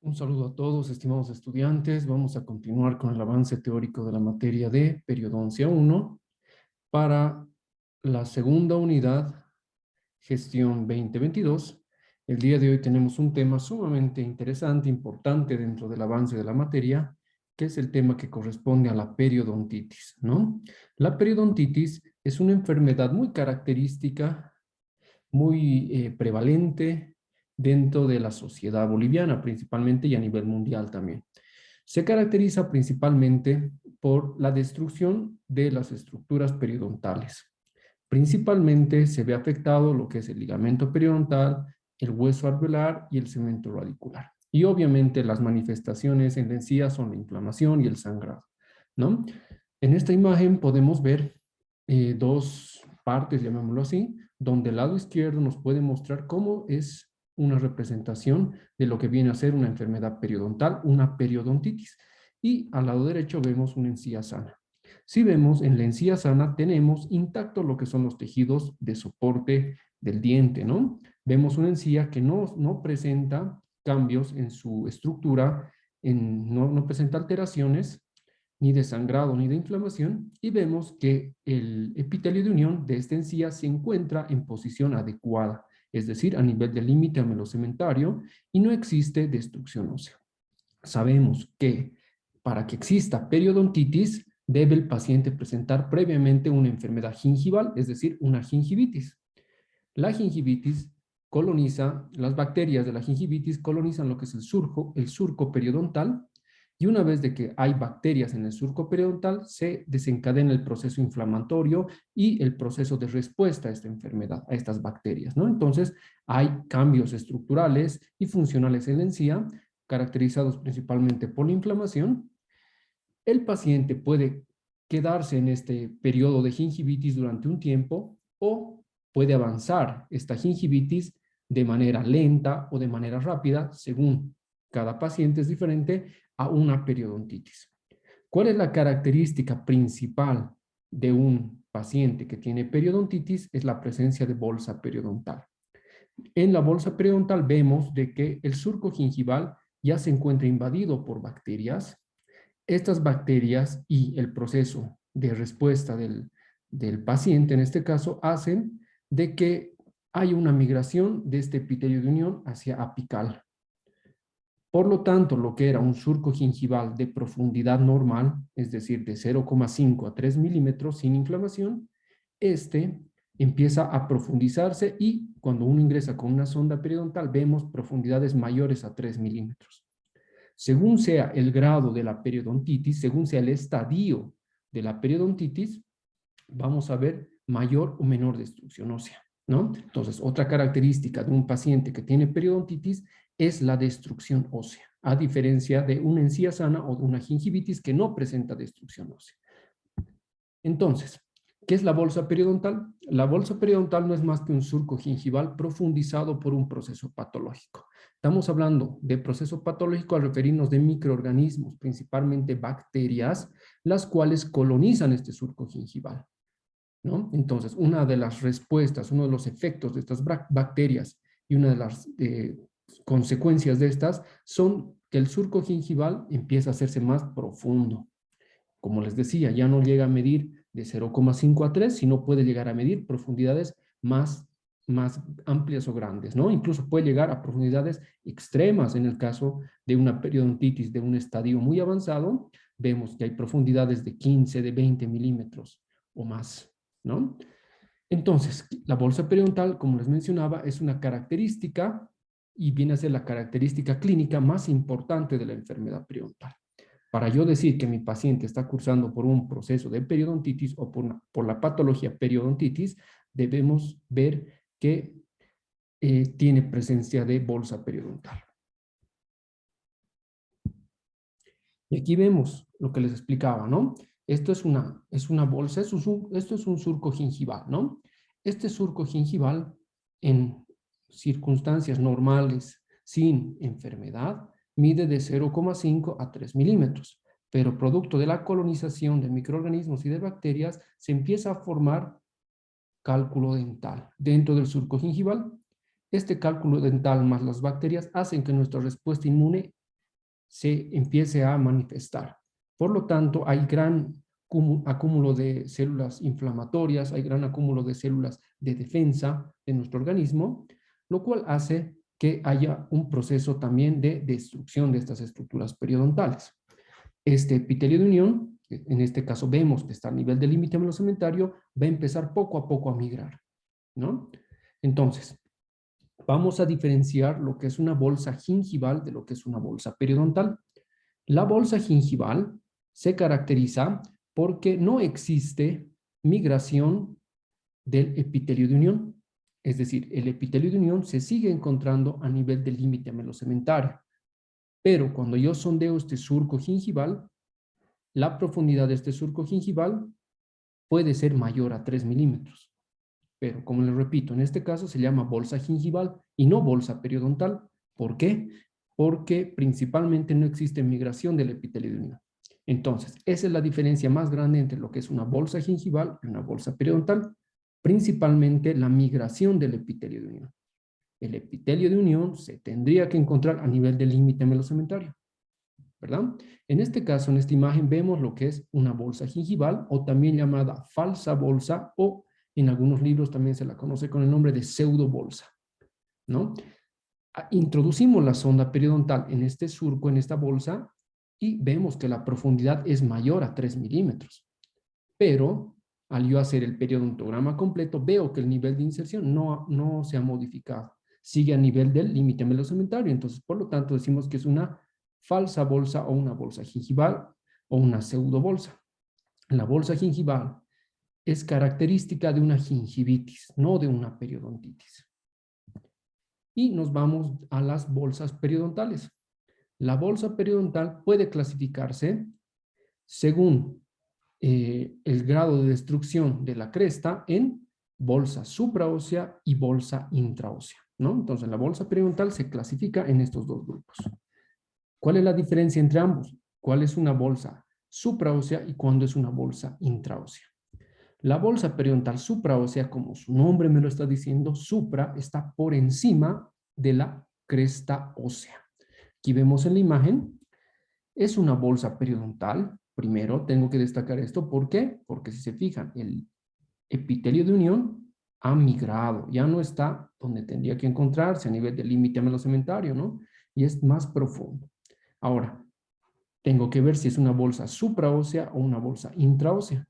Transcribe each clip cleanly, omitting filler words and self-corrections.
Un saludo a todos, estimados estudiantes. Vamos a continuar con el avance teórico de la materia de periodoncia 1 para la segunda unidad, gestión 2022. El día de hoy tenemos un tema sumamente interesante, importante dentro del avance de la materia, que es el tema que corresponde a la periodontitis, ¿no? La periodontitis es una enfermedad muy característica, muy prevalente dentro de la sociedad boliviana principalmente y a nivel mundial también. Se caracteriza principalmente por la destrucción de las estructuras periodontales. Principalmente se ve afectado lo que es el ligamento periodontal, el hueso alveolar y el cemento radicular. Y obviamente las manifestaciones en la encía son la inflamación y el sangrado, ¿no? En esta imagen podemos ver dos partes, llamémoslo así, donde el lado izquierdo nos puede mostrar cómo es una representación de lo que viene a ser una enfermedad periodontal, una periodontitis. Y al lado derecho vemos una encía sana. Si vemos en la encía sana, tenemos intacto lo que son los tejidos de soporte del diente, ¿no? Vemos una encía que no presenta cambios en su estructura, no presenta alteraciones, ni de sangrado ni de inflamación, y vemos que el epitelio de unión de esta encía se encuentra en posición adecuada, es decir, a nivel del límite amelocementario, y no existe destrucción ósea. Sabemos que para que exista periodontitis, debe el paciente presentar previamente una enfermedad gingival, es decir, una gingivitis. La gingivitis coloniza, las bacterias de la gingivitis colonizan lo que es el surco periodontal, y una vez de que hay bacterias en el surco periodontal, se desencadena el proceso inflamatorio y el proceso de respuesta a esta enfermedad, a estas bacterias, ¿no? Entonces, hay cambios estructurales y funcionales en la encía, caracterizados principalmente por la inflamación. El paciente puede quedarse en este periodo de gingivitis durante un tiempo o puede avanzar esta gingivitis de manera lenta o de manera rápida, según cada paciente es diferente, a una periodontitis. ¿Cuál es la característica principal de un paciente que tiene periodontitis? Es la presencia de bolsa periodontal. En la bolsa periodontal vemos de que el surco gingival ya se encuentra invadido por bacterias. Estas bacterias y el proceso de respuesta del paciente, en este caso, hacen de que hay una migración de este epitelio de unión hacia apical. Por lo tanto, lo que era un surco gingival de profundidad normal, es decir, de 0,5 a 3 milímetros sin inflamación, este empieza a profundizarse y cuando uno ingresa con una sonda periodontal vemos profundidades mayores a 3 milímetros. Según sea el grado de la periodontitis, según sea el estadio de la periodontitis, vamos a ver mayor o menor destrucción ósea, ¿no? Entonces, otra característica de un paciente que tiene periodontitis es la destrucción ósea, a diferencia de una encía sana o de una gingivitis que no presenta destrucción ósea. Entonces, ¿qué es la bolsa periodontal? La bolsa periodontal no es más que un surco gingival profundizado por un proceso patológico. Estamos hablando de proceso patológico al referirnos de microorganismos, principalmente bacterias, las cuales colonizan este surco gingival, ¿no? Entonces, una de las respuestas, uno de los efectos de estas bacterias y una de las consecuencias de estas son que el surco gingival empieza a hacerse más profundo. Como les decía, ya no llega a medir de 0,5 a 3, sino puede llegar a medir profundidades más amplias o grandes, ¿no? Incluso puede llegar a profundidades extremas en el caso de una periodontitis de un estadio muy avanzado. Vemos que hay profundidades de 15, de 20 milímetros o más, ¿no? Entonces, la bolsa periodontal, como les mencionaba, es una característica y viene a ser la característica clínica más importante de la enfermedad periodontal. Para yo decir que mi paciente está cursando por un proceso de periodontitis o por la patología periodontitis, debemos ver que tiene presencia de bolsa periodontal. Y aquí vemos lo que les explicaba, ¿no? Esto es una bolsa, esto es un surco gingival, ¿no? Este surco gingival, en circunstancias normales, sin enfermedad, mide de 0,5 a 3 milímetros, pero producto de la colonización de microorganismos y de bacterias, se empieza a formar cálculo dental dentro del surco gingival. Este cálculo dental más las bacterias hacen que nuestra respuesta inmune se empiece a manifestar. Por lo tanto, hay gran acúmulo de células inflamatorias, hay gran acúmulo de células de defensa de nuestro organismo, lo cual hace que haya un proceso también de destrucción de estas estructuras periodontales. Este epitelio de unión, en este caso vemos que está a nivel del límite melocementario, va a empezar poco a poco a migrar, ¿no? Entonces, vamos a diferenciar lo que es una bolsa gingival de lo que es una bolsa periodontal. La bolsa gingival se caracteriza porque no existe migración del epitelio de unión. Es decir, el epitelio de unión se sigue encontrando a nivel del límite melocementario. Pero cuando yo sondeo este surco gingival, la profundidad de este surco gingival puede ser mayor a 3 milímetros. Pero, como les repito, en este caso se llama bolsa gingival y no bolsa periodontal. ¿Por qué? Porque principalmente no existe migración del epitelio de unión. Entonces, esa es la diferencia más grande entre lo que es una bolsa gingival y una bolsa periodontal. Principalmente la migración del epitelio de unión. El epitelio de unión se tendría que encontrar a nivel del límite melocementario, ¿verdad? En este caso, en esta imagen, vemos lo que es una bolsa gingival o también llamada falsa bolsa, o en algunos libros también se la conoce con el nombre de pseudobolsa, ¿no? Introducimos la sonda periodontal en este surco, en esta bolsa, y vemos que la profundidad es mayor a 3 milímetros. Pero al yo hacer el periodontograma completo, veo que el nivel de inserción no se ha modificado. Sigue a nivel del límite melocementario. Entonces, por lo tanto, decimos que es una falsa bolsa o una bolsa gingival o una pseudobolsa. La bolsa gingival es característica de una gingivitis, no de una periodontitis. Y nos vamos a las bolsas periodontales. La bolsa periodontal puede clasificarse según el grado de destrucción de la cresta en bolsa supraósea y bolsa intraósea, ¿no? Entonces, la bolsa periodontal se clasifica en estos dos grupos. ¿Cuál es la diferencia entre ambos? ¿Cuál es una bolsa supraósea y cuándo es una bolsa intraósea? La bolsa periodontal supraósea, como su nombre me lo está diciendo, supra está por encima de la cresta ósea. Aquí vemos en la imagen, es una bolsa periodontal. Primero tengo que destacar esto. ¿Por qué? Porque si se fijan, el epitelio de unión ha migrado, ya no está donde tendría que encontrarse a nivel del límite melocementario, ¿no? Y es más profundo. Ahora, tengo que ver si es una bolsa supraósea o una bolsa intraósea.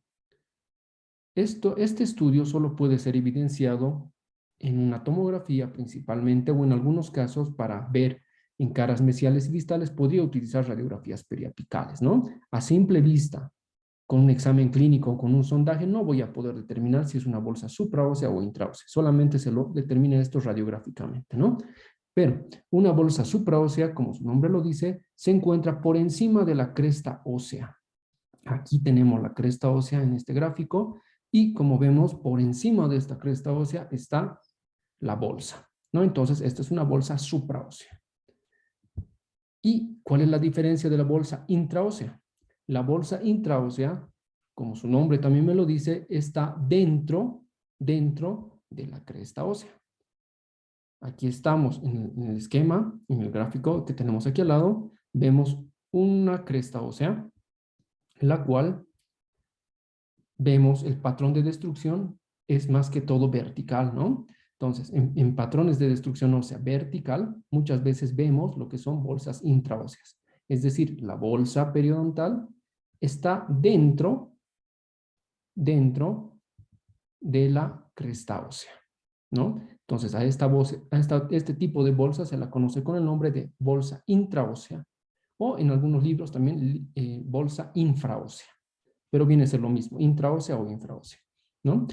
Este estudio solo puede ser evidenciado en una tomografía principalmente, o en algunos casos para ver en caras mesiales y distales podría utilizar radiografías periapicales, ¿no? A simple vista, con un examen clínico o con un sondaje, no voy a poder determinar si es una bolsa supraósea o intraósea. Solamente se lo determina esto radiográficamente, ¿no? Pero una bolsa supraósea, como su nombre lo dice, se encuentra por encima de la cresta ósea. Aquí tenemos la cresta ósea en este gráfico y como vemos, por encima de esta cresta ósea está la bolsa, ¿no? Entonces, esta es una bolsa supraósea. ¿Y cuál es la diferencia de la bolsa intraósea? La bolsa intraósea, como su nombre también me lo dice, está dentro de la cresta ósea. Aquí estamos en el esquema, en el gráfico que tenemos aquí al lado, vemos una cresta ósea, la cual vemos el patrón de destrucción es más que todo vertical, ¿no? Entonces, en patrones de destrucción ósea vertical, muchas veces vemos lo que son bolsas intraóseas. Es decir, la bolsa periodontal está dentro de la cresta ósea, ¿no? Entonces, este tipo de bolsa se la conoce con el nombre de bolsa intraósea, o en algunos libros también bolsa infraósea, pero viene a ser lo mismo, intraósea o infraósea, ¿no?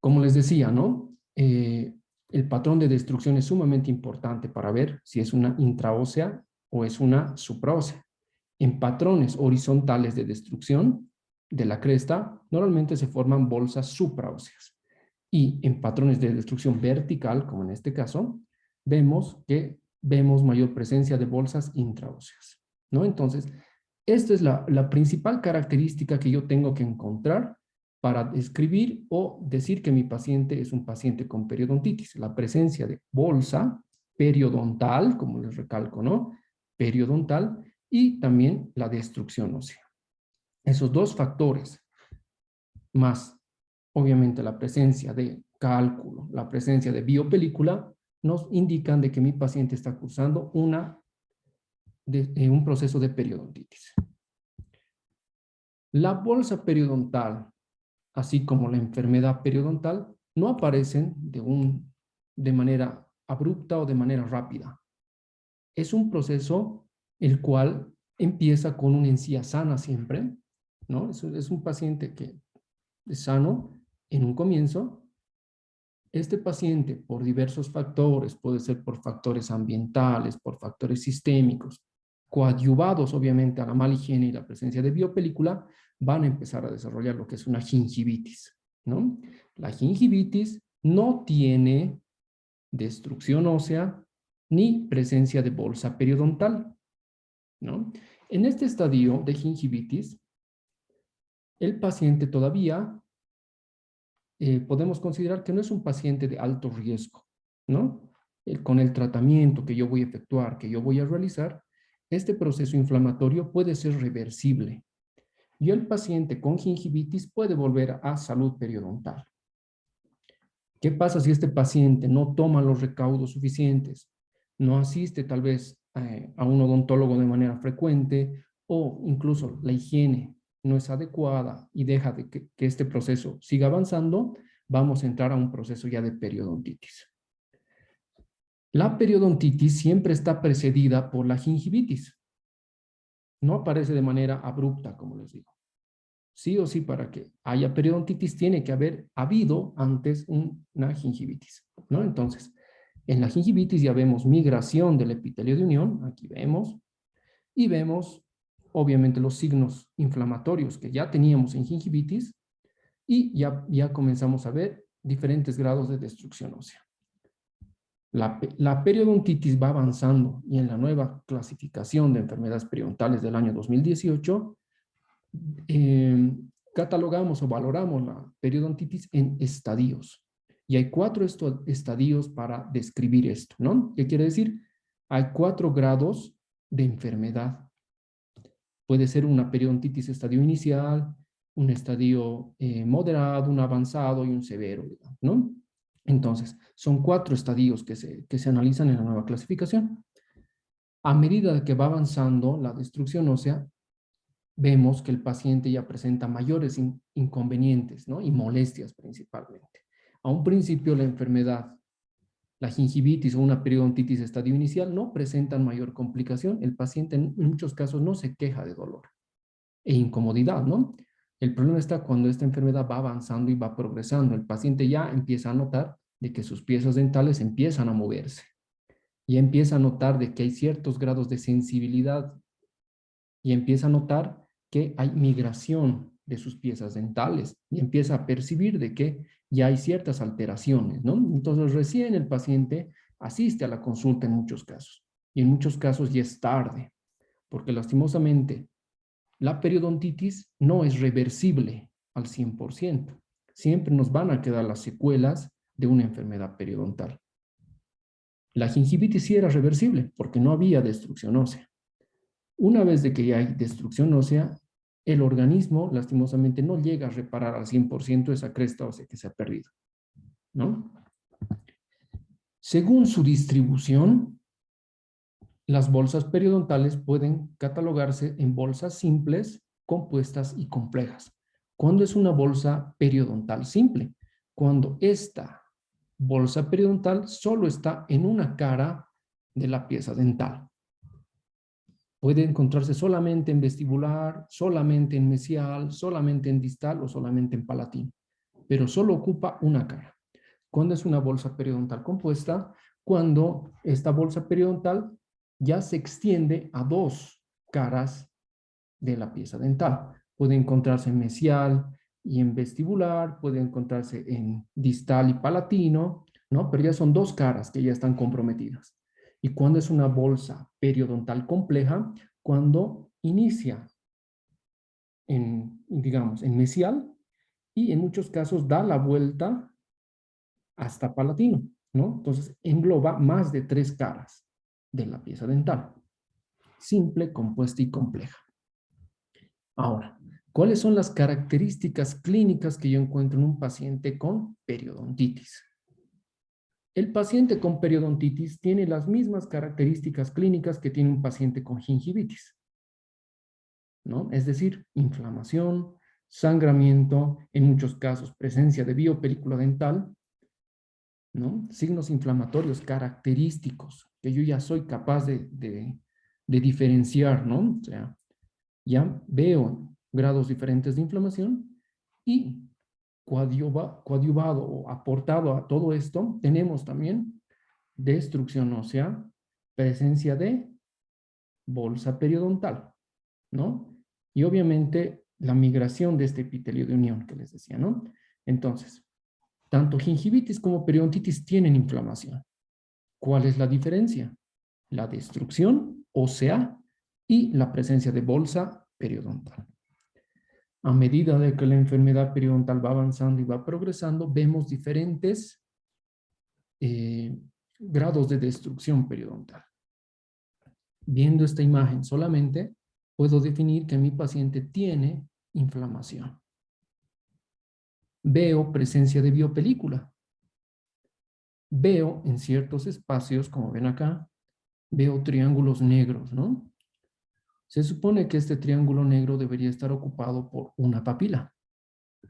Como les decía, ¿no? El patrón de destrucción es sumamente importante para ver si es una intraósea o es una supraósea. En patrones horizontales de destrucción de la cresta, normalmente se forman bolsas supraóseas. Y en patrones de destrucción vertical, como en este caso, vemos mayor presencia de bolsas intraóseas, ¿no? Entonces, esta es la principal característica que yo tengo que encontrar para describir o decir que mi paciente es un paciente con periodontitis. La presencia de bolsa periodontal, como les recalco, ¿no? Periodontal, y también la destrucción ósea. Esos dos factores, más obviamente la presencia de cálculo, la presencia de biopelícula, nos indican de que mi paciente está cursando un proceso de periodontitis. La bolsa periodontal, así como la enfermedad periodontal, no aparecen de manera abrupta o de manera rápida. Es un proceso el cual empieza con una encía sana siempre, ¿no? Es un paciente que es sano en un comienzo. Este paciente, por diversos factores, puede ser por factores ambientales, por factores sistémicos, coadyuvados obviamente a la mala higiene y la presencia de biopelícula, van a empezar a desarrollar lo que es una gingivitis, ¿no? La gingivitis no tiene destrucción ósea ni presencia de bolsa periodontal, ¿no? En este estadio de gingivitis, el paciente todavía podemos considerar que no es un paciente de alto riesgo, ¿no? Con el tratamiento que yo voy a efectuar, que yo voy a realizar, este proceso inflamatorio puede ser reversible y el paciente con gingivitis puede volver a salud periodontal. ¿Qué pasa si este paciente no toma los recaudos suficientes, no asiste tal vez a un odontólogo de manera frecuente o incluso la higiene no es adecuada y deja de que este proceso siga avanzando? Vamos a entrar a un proceso ya de periodontitis. La periodontitis siempre está precedida por la gingivitis. No aparece de manera abrupta, como les digo. Sí o sí, para que haya periodontitis tiene que haber habido antes una gingivitis, ¿no? Entonces, en la gingivitis ya vemos migración del epitelio de unión, aquí vemos, y vemos obviamente los signos inflamatorios que ya teníamos en gingivitis y ya comenzamos a ver diferentes grados de destrucción ósea. La periodontitis va avanzando y en la nueva clasificación de enfermedades periodontales del año 2018 catalogamos o valoramos la periodontitis en estadios. Y hay 4 estadios para describir esto, ¿no? ¿Qué quiere decir? Hay 4 grados de enfermedad. Puede ser una periodontitis estadio inicial, un estadio moderado, un avanzado y un severo, ¿no? Entonces, son 4 estadios que se analizan en la nueva clasificación. A medida que va avanzando la destrucción ósea, vemos que el paciente ya presenta mayores inconvenientes, ¿no? Y molestias principalmente. A un principio la enfermedad, la gingivitis o una periodontitis estadio inicial no presentan mayor complicación. El paciente en muchos casos no se queja de dolor e incomodidad, ¿no? El problema está cuando esta enfermedad va avanzando y va progresando. El paciente ya empieza a notar de que sus piezas dentales empiezan a moverse. Y empieza a notar de que hay ciertos grados de sensibilidad y empieza a notar que hay migración de sus piezas dentales y empieza a percibir de que ya hay ciertas alteraciones, ¿no? Entonces recién el paciente asiste a la consulta en muchos casos y en muchos casos ya es tarde, porque lastimosamente la periodontitis no es reversible al 100%. Siempre nos van a quedar las secuelas de una enfermedad periodontal. La gingivitis sí era reversible porque no había destrucción ósea. Una vez de que ya hay destrucción ósea, el organismo lastimosamente no llega a reparar al 100% esa cresta ósea que se ha perdido, ¿no? Según su distribución, las bolsas periodontales pueden catalogarse en bolsas simples, compuestas y complejas. ¿Cuándo es una bolsa periodontal simple? Cuando esta bolsa periodontal solo está en una cara de la pieza dental. Puede encontrarse solamente en vestibular, solamente en mesial, solamente en distal o solamente en palatino, pero solo ocupa una cara. ¿Cuándo es una bolsa periodontal compuesta? Cuando esta bolsa periodontal ya se extiende a 2 caras de la pieza dental. Puede encontrarse en mesial y en vestibular, puede encontrarse en distal y palatino, ¿no? Pero ya son 2 caras que ya están comprometidas. ¿Y cuándo es una bolsa periodontal compleja? Cuando inicia digamos, en mesial y en muchos casos da la vuelta hasta palatino, ¿no? Entonces engloba más de 3 caras de la pieza dental. simple, compuesta y compleja. Ahora, ¿cuáles son las características clínicas que yo encuentro en un paciente con periodontitis? El paciente con periodontitis tiene las mismas características clínicas que tiene un paciente con gingivitis, ¿no? Es decir, inflamación, sangramiento, en muchos casos presencia de biopelícula dental, ¿no? Signos inflamatorios característicos que yo ya soy capaz de diferenciar, ¿no? O sea, ya veo grados diferentes de inflamación y coadyuvado o aportado a todo esto, tenemos también destrucción ósea, presencia de bolsa periodontal, ¿no? Y obviamente la migración de este epitelio de unión que les decía, ¿no? Entonces, tanto gingivitis como periodontitis tienen inflamación. ¿Cuál es la diferencia? La destrucción ósea y la presencia de bolsa periodontal. A medida de que la enfermedad periodontal va avanzando y va progresando, vemos diferentes grados de destrucción periodontal. Viendo esta imagen solamente, puedo definir que mi paciente tiene inflamación. Veo presencia de biopelícula. Veo en ciertos espacios, como ven acá, veo triángulos negros, ¿no? Se supone que este triángulo negro debería estar ocupado por una papila,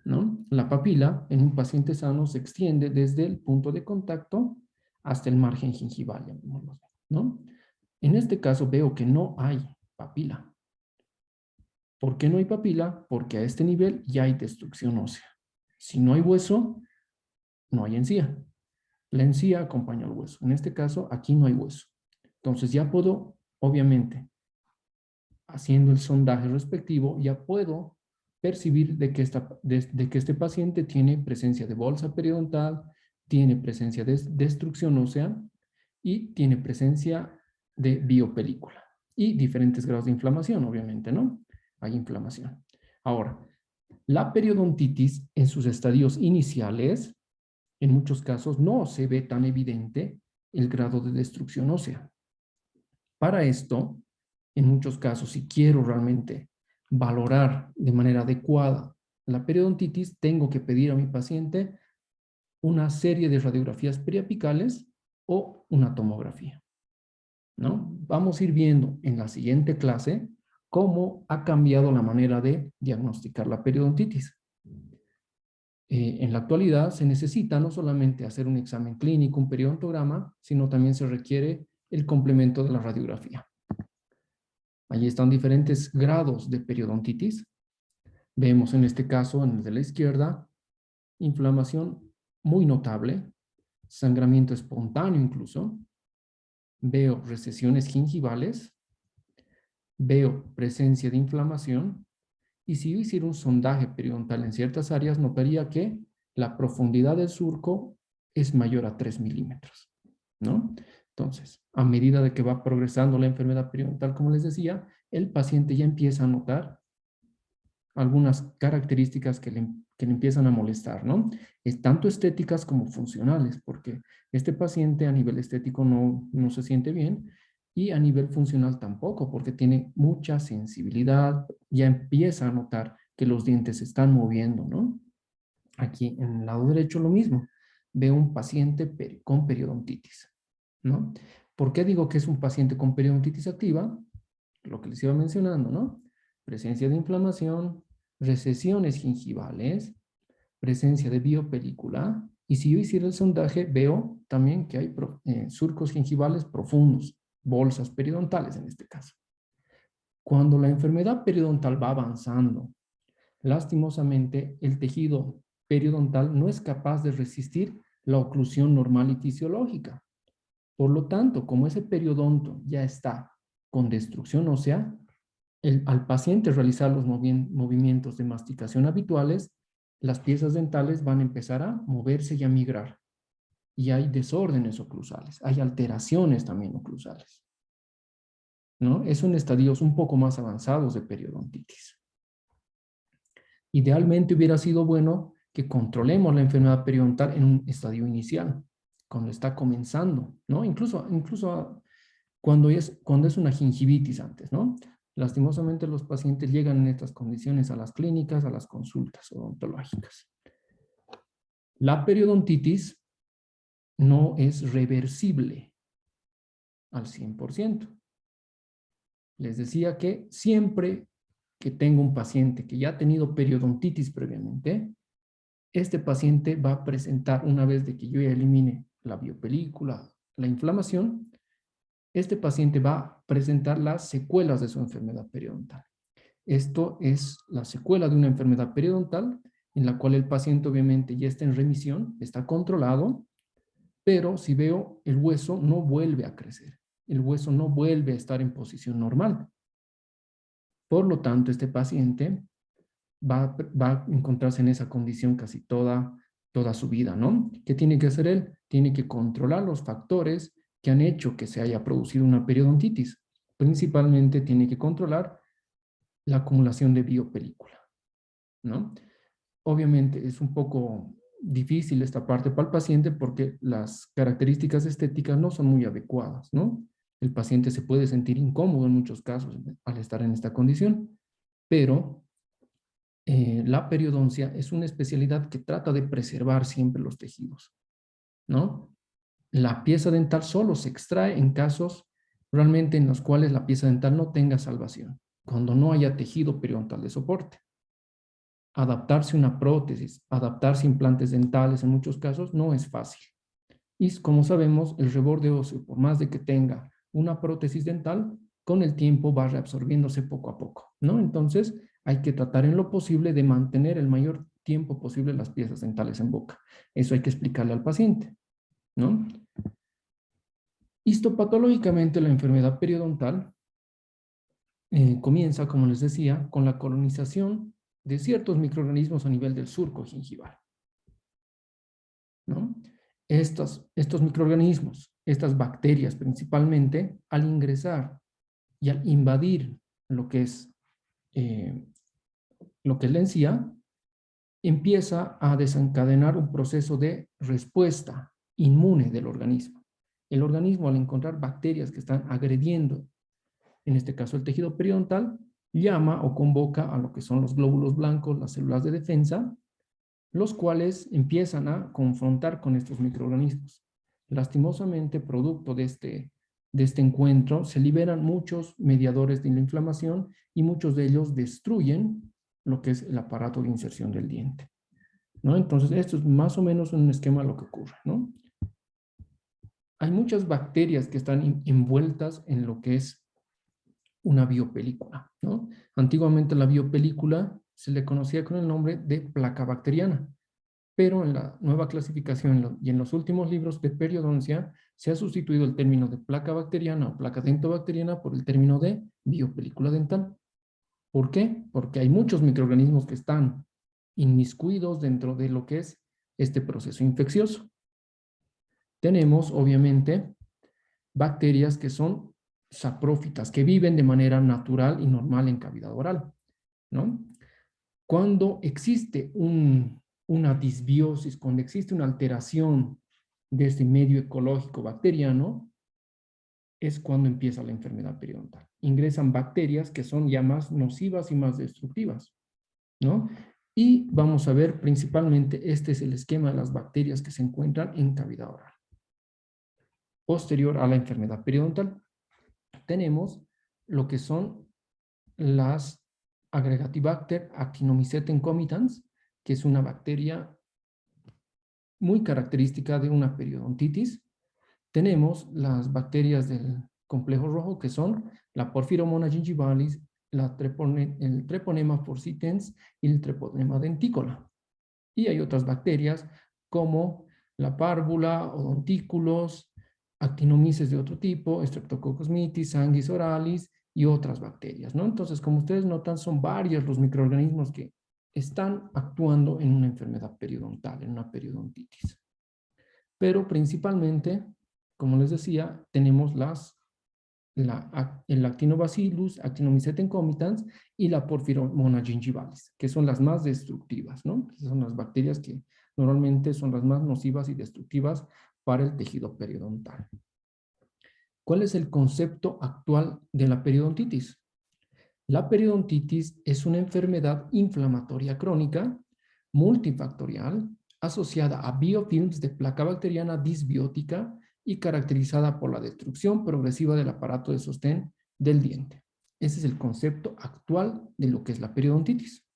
¿no? La papila en un paciente sano se extiende desde el punto de contacto hasta el margen gingival, ¿no? En este caso veo que no hay papila. ¿Por qué no hay papila? Porque a este nivel ya hay destrucción ósea. Si no hay hueso, no hay encía. La encía acompaña al hueso. En este caso, aquí no hay hueso. Entonces ya puedo, obviamente, haciendo el sondaje respectivo, ya puedo percibir de que este paciente tiene presencia de bolsa periodontal, tiene presencia de destrucción ósea y tiene presencia de biopelícula y diferentes grados de inflamación, obviamente, ¿no? Hay inflamación. Ahora, la periodontitis en sus estadios iniciales, en muchos casos no se ve tan evidente el grado de destrucción ósea. Para esto, en muchos casos, si quiero realmente valorar de manera adecuada la periodontitis, tengo que pedir a mi paciente una serie de radiografías periapicales o una tomografía, ¿no? Vamos a ir viendo en la siguiente clase cómo ha cambiado la manera de diagnosticar la periodontitis. En la actualidad se necesita no solamente hacer un examen clínico, un periodontograma, sino también se requiere el complemento de la radiografía. Allí están diferentes grados de periodontitis. Vemos en este caso, en el de la izquierda, inflamación muy notable, sangramiento espontáneo incluso. Veo recesiones gingivales, veo presencia de inflamación, y si yo hiciera un sondaje periodontal en ciertas áreas, notaría que la profundidad del surco es mayor a 3 milímetros, ¿no? Entonces, a medida de que va progresando la enfermedad periodontal, como les decía, el paciente ya empieza a notar algunas características que le empiezan a molestar, ¿no? Es tanto estéticas como funcionales, porque este paciente a nivel estético no se siente bien y a nivel funcional tampoco, porque tiene mucha sensibilidad, ya empieza a notar que los dientes se están moviendo, ¿no? Aquí en el lado derecho lo mismo, veo un paciente con periodontitis, ¿no? ¿Por qué digo que es un paciente con periodontitis activa? Lo que les iba mencionando, ¿no? Presencia de inflamación, recesiones gingivales, presencia de biopelícula, y si yo hiciera el sondaje, veo también que hay surcos gingivales profundos, bolsas periodontales en este caso. Cuando la enfermedad periodontal va avanzando, lastimosamente el tejido periodontal no es capaz de resistir la oclusión normal y fisiológica. Por lo tanto, como ese periodonto ya está con destrucción ósea, al paciente realizar los movimientos de masticación habituales, las piezas dentales van a empezar a moverse y a migrar. Y hay desórdenes oclusales, hay alteraciones también oclusales, ¿no? Es en estadios un poco más avanzados de periodontitis. Idealmente hubiera sido bueno que controlemos la enfermedad periodontal en un estadio inicial, cuando está comenzando, ¿no? Incluso cuando es una gingivitis antes, ¿no? Lastimosamente los pacientes llegan en estas condiciones a las clínicas, a las consultas odontológicas. La periodontitis no es reversible al 100%. Les decía que siempre que tengo un paciente que ya ha tenido periodontitis previamente, este paciente va a presentar, una vez de que yo ya elimine la biopelícula, la inflamación, este paciente va a presentar las secuelas de su enfermedad periodontal. Esto es la secuela de una enfermedad periodontal en la cual el paciente obviamente ya está en remisión, está controlado, pero si veo el hueso no vuelve a crecer, el hueso no vuelve a estar en posición normal. Por lo tanto, este paciente va a encontrarse en esa condición casi toda su vida, ¿no? ¿Qué tiene que hacer él? Tiene que controlar los factores que han hecho que se haya producido una periodontitis. Principalmente tiene que controlar la acumulación de biopelícula, ¿no? Obviamente es un poco difícil esta parte para el paciente porque las características estéticas no son muy adecuadas, ¿no? El paciente se puede sentir incómodo en muchos casos al estar en esta condición, pero la periodoncia es una especialidad que trata de preservar siempre los tejidos, ¿no? La pieza dental solo se extrae en casos realmente en los cuales la pieza dental no tenga salvación, cuando no haya tejido periodontal de soporte. Adaptarse a una prótesis, adaptarse a implantes dentales en muchos casos no es fácil. Y como sabemos, el reborde óseo, por más de que tenga una prótesis dental, con el tiempo va reabsorbiéndose poco a poco, ¿no? Entonces, hay que tratar en lo posible de mantener el mayor tiempo posible las piezas dentales en boca. Eso hay que explicarle al paciente, ¿no? Histopatológicamente, la enfermedad periodontal comienza, como les decía, con la colonización de ciertos microorganismos a nivel del surco gingival, ¿no? Estos microorganismos, estas bacterias principalmente, al ingresar y al invadir lo que es, eh, la encía, empieza a desencadenar un proceso de respuesta inmune del organismo. El organismo, al encontrar bacterias que están agrediendo, en este caso el tejido periodontal, llama o convoca a lo que son los glóbulos blancos, las células de defensa, los cuales empiezan a confrontar con estos microorganismos. Lastimosamente, producto de este encuentro, se liberan muchos mediadores de la inflamación y muchos de ellos destruyen lo que es el aparato de inserción del diente, ¿no? Entonces, esto es más o menos un esquema de lo que ocurre, ¿no? Hay muchas bacterias que están envueltas en lo que es una biopelícula, ¿no? Antiguamente la biopelícula se le conocía con el nombre de placa bacteriana, pero en la nueva clasificación y en los últimos libros de periodoncia se ha sustituido el término de placa bacteriana o placa dentobacteriana por el término de biopelícula dental. ¿Por qué? Porque hay muchos microorganismos que están inmiscuidos dentro de lo que es este proceso infeccioso. Tenemos, obviamente, bacterias que son saprófitas, que viven de manera natural y normal en cavidad oral, ¿no? Cuando existe una disbiosis, cuando existe una alteración de este medio ecológico bacteriano, es cuando empieza la enfermedad periodontal. Ingresan bacterias que son ya más nocivas y más destructivas, ¿no? Y vamos a ver principalmente, este es el esquema de las bacterias que se encuentran en cavidad oral. Posterior a la enfermedad periodontal, tenemos lo que son las Agregatibacter actinomycetem comitans, que es una bacteria muy característica de una periodontitis. Tenemos las bacterias del complejo rojo, que son la Porphyromonas gingivalis, el Treponema forcitens y el Treponema denticola. Y hay otras bacterias como la párvula, odontículos, actinomyces de otro tipo, Streptococcus mitis, Sanguis oralis y otras bacterias, ¿no? Entonces, como ustedes notan, son varios los microorganismos que están actuando en una enfermedad periodontal, en una periodontitis. Pero principalmente, como les decía, tenemos el Lactinobacillus, Actinomycetem comitans y la Porphyromonas gingivalis, que son las más destructivas, ¿no? Que son las bacterias que normalmente son las más nocivas y destructivas para el tejido periodontal. ¿Cuál es el concepto actual de la periodontitis? La periodontitis es una enfermedad inflamatoria crónica multifactorial asociada a biofilms de placa bacteriana disbiótica y caracterizada por la destrucción progresiva del aparato de sostén del diente. Ese es el concepto actual de lo que es la periodontitis.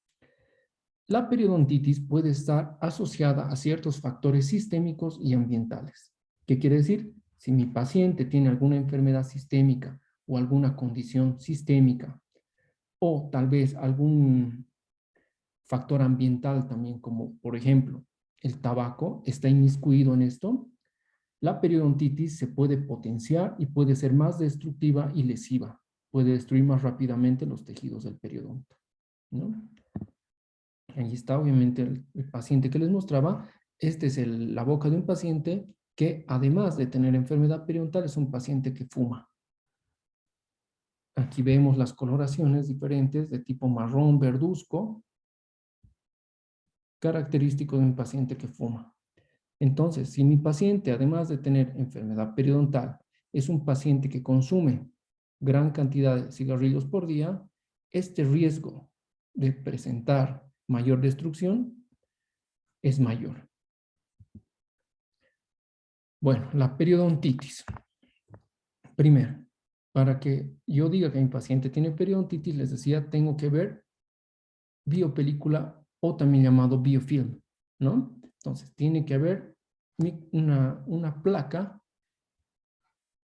La periodontitis puede estar asociada a ciertos factores sistémicos y ambientales. ¿Qué quiere decir? Si mi paciente tiene alguna enfermedad sistémica o alguna condición sistémica o tal vez algún factor ambiental también, como por ejemplo el tabaco está inmiscuido en esto, la periodontitis se puede potenciar y puede ser más destructiva y lesiva. Puede destruir más rápidamente los tejidos del periodonto, ¿no? Ahí está obviamente el paciente que les mostraba. Este es la boca de un paciente que además de tener enfermedad periodontal es un paciente que fuma. Aquí vemos las coloraciones diferentes de tipo marrón verduzco, característico de un paciente que fuma. Entonces, si mi paciente, además de tener enfermedad periodontal, es un paciente que consume gran cantidad de cigarrillos por día, este riesgo de presentar mayor destrucción es mayor. Bueno, la periodontitis. Primero, para que yo diga que mi paciente tiene periodontitis, les decía, tengo que ver biopelícula o también llamado biofilm, ¿no? Entonces, tiene que haber una placa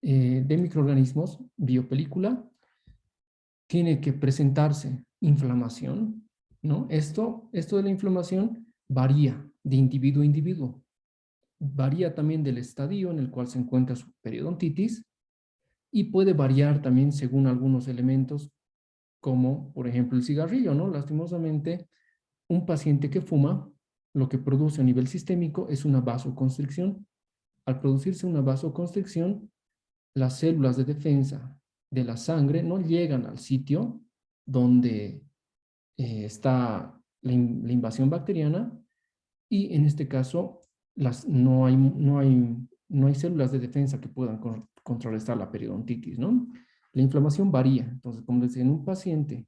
de microorganismos, biopelícula, tiene que presentarse inflamación, ¿no? Esto de la inflamación varía de individuo a individuo. Varía también del estadio en el cual se encuentra su periodontitis y puede variar también según algunos elementos, como por ejemplo el cigarrillo, ¿no? Lastimosamente, un paciente que fuma, lo que produce a nivel sistémico es una vasoconstricción. Al producirse una vasoconstricción, las células de defensa de la sangre no llegan al sitio donde está la invasión bacteriana y en este caso no hay células de defensa que puedan contrarrestar la periodontitis, ¿no? La inflamación varía. Entonces, como les decía, en un paciente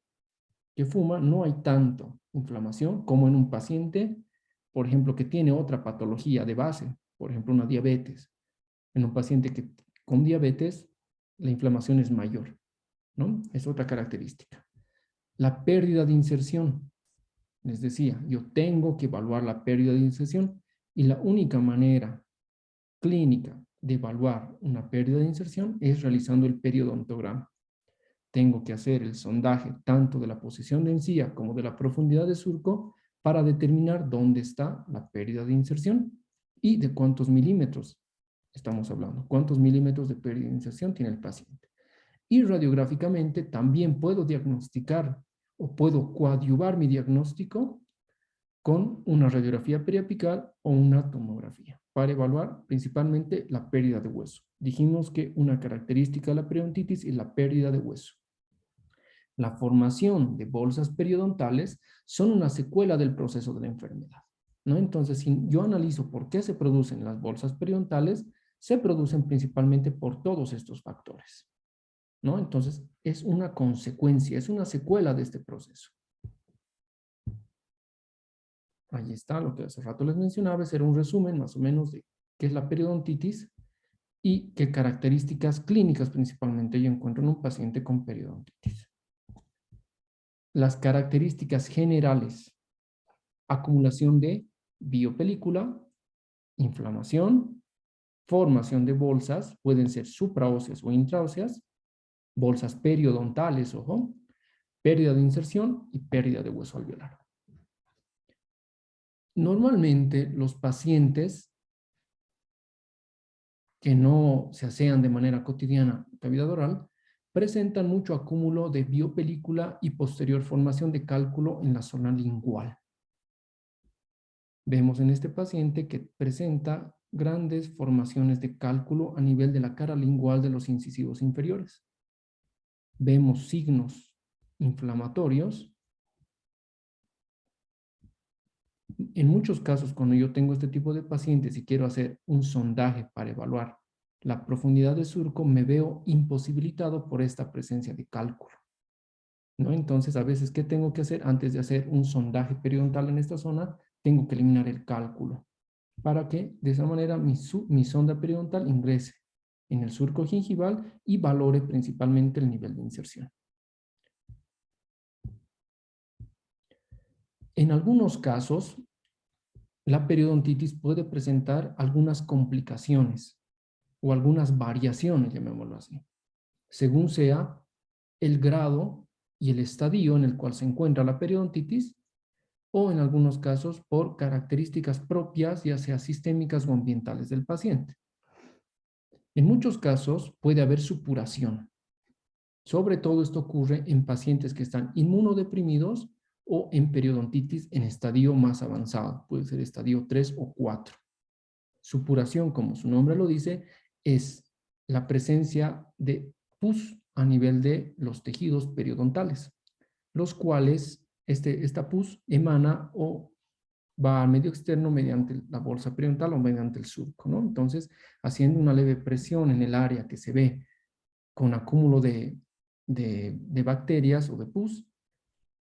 que fuma no hay tanto inflamación como en un paciente, por ejemplo, que tiene otra patología de base, por ejemplo, una diabetes. En un paciente que con diabetes, la inflamación es mayor, ¿no? Es otra característica. La pérdida de inserción. Les decía, yo tengo que evaluar la pérdida de inserción y la única manera clínica de evaluar una pérdida de inserción es realizando el periodontograma. Tengo que hacer el sondaje tanto de la posición de encía como de la profundidad de surco para determinar dónde está la pérdida de inserción y de cuántos milímetros estamos hablando, cuántos milímetros de pérdida de inserción tiene el paciente. Y radiográficamente también puedo diagnosticar o puedo coadyuvar mi diagnóstico con una radiografía periapical o una tomografía para evaluar principalmente la pérdida de hueso. Dijimos que una característica de la periodontitis es la pérdida de hueso. La formación de bolsas periodontales son una secuela del proceso de la enfermedad, ¿no? Entonces, si yo analizo por qué se producen las bolsas periodontales, se producen principalmente por todos estos factores, ¿no? Entonces, es una consecuencia, es una secuela de este proceso. Ahí está, lo que hace rato les mencionaba, era un resumen más o menos de qué es la periodontitis y qué características clínicas principalmente yo encuentro en un paciente con periodontitis. Las características generales: acumulación de biopelícula, inflamación, formación de bolsas, pueden ser supraóseas o intraóseas, bolsas periodontales, ojo, pérdida de inserción y pérdida de hueso alveolar. Normalmente los pacientes que no se asean de manera cotidiana cavidad oral presentan mucho acúmulo de biopelícula y posterior formación de cálculo en la zona lingual. Vemos en este paciente que presenta grandes formaciones de cálculo a nivel de la cara lingual de los incisivos inferiores. Vemos signos inflamatorios. En muchos casos, cuando yo tengo este tipo de pacientes y quiero hacer un sondaje para evaluar la profundidad de surco, me veo imposibilitado por esta presencia de cálculo, ¿no? Entonces, a veces, ¿qué tengo que hacer? Antes de hacer un sondaje periodontal en esta zona, tengo que eliminar el cálculo para que de esa manera mi sonda periodontal ingrese en el surco gingival y valore principalmente el nivel de inserción. En algunos casos, la periodontitis puede presentar algunas complicaciones o algunas variaciones, llamémoslo así, según sea el grado y el estadio en el cual se encuentra la periodontitis, o en algunos casos por características propias, ya sea sistémicas o ambientales del paciente. En muchos casos puede haber supuración. Sobre todo esto ocurre en pacientes que están inmunodeprimidos o en periodontitis en estadio más avanzado, puede ser estadio 3 o 4. Supuración, como su nombre lo dice, es la presencia de pus a nivel de los tejidos periodontales, los cuales esta pus emana o va al medio externo mediante la bolsa periodontal o mediante el surco, ¿no? Entonces, haciendo una leve presión en el área que se ve con acúmulo de bacterias o de pus,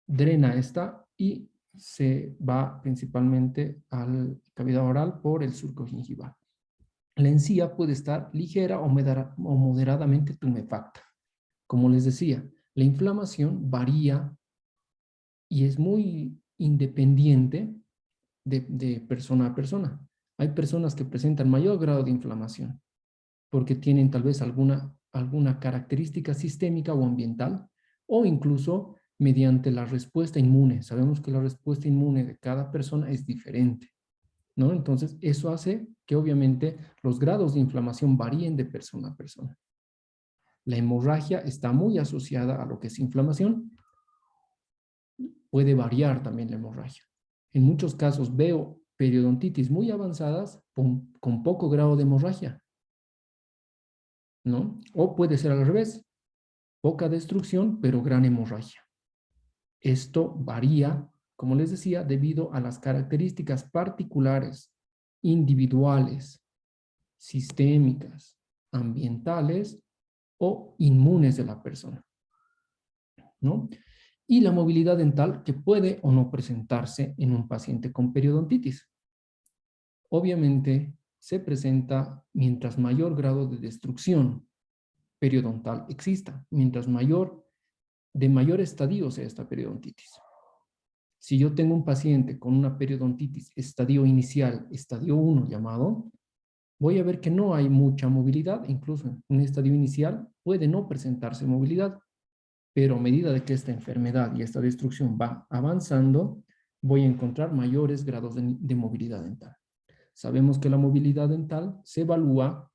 drena esta y se va principalmente a la cavidad oral por el surco gingival. La encía puede estar ligera o moderadamente tumefacta. Como les decía, la inflamación varía y es muy independiente de persona a persona. Hay personas que presentan mayor grado de inflamación porque tienen tal vez alguna característica sistémica o ambiental, o incluso mediante la respuesta inmune. Sabemos que la respuesta inmune de cada persona es diferente, ¿no? Entonces, eso hace que obviamente los grados de inflamación varíen de persona a persona. La hemorragia está muy asociada a lo que es inflamación. Puede variar también la hemorragia. En muchos casos veo periodontitis muy avanzadas con poco grado de hemorragia, ¿no? O puede ser al revés, poca destrucción, pero gran hemorragia. Esto varía, como les decía, debido a las características particulares, individuales, sistémicas, ambientales o inmunes de la persona, ¿no? Y la movilidad dental que puede o no presentarse en un paciente con periodontitis. Obviamente, se presenta mientras mayor grado de destrucción periodontal exista, mientras de mayor estadio sea esta periodontitis. Si yo tengo un paciente con una periodontitis estadio inicial, estadio 1 llamado, voy a ver que no hay mucha movilidad, incluso en un estadio inicial puede no presentarse movilidad, pero a medida de que esta enfermedad y esta destrucción va avanzando, voy a encontrar mayores grados de movilidad dental. Sabemos que la movilidad dental se evalúa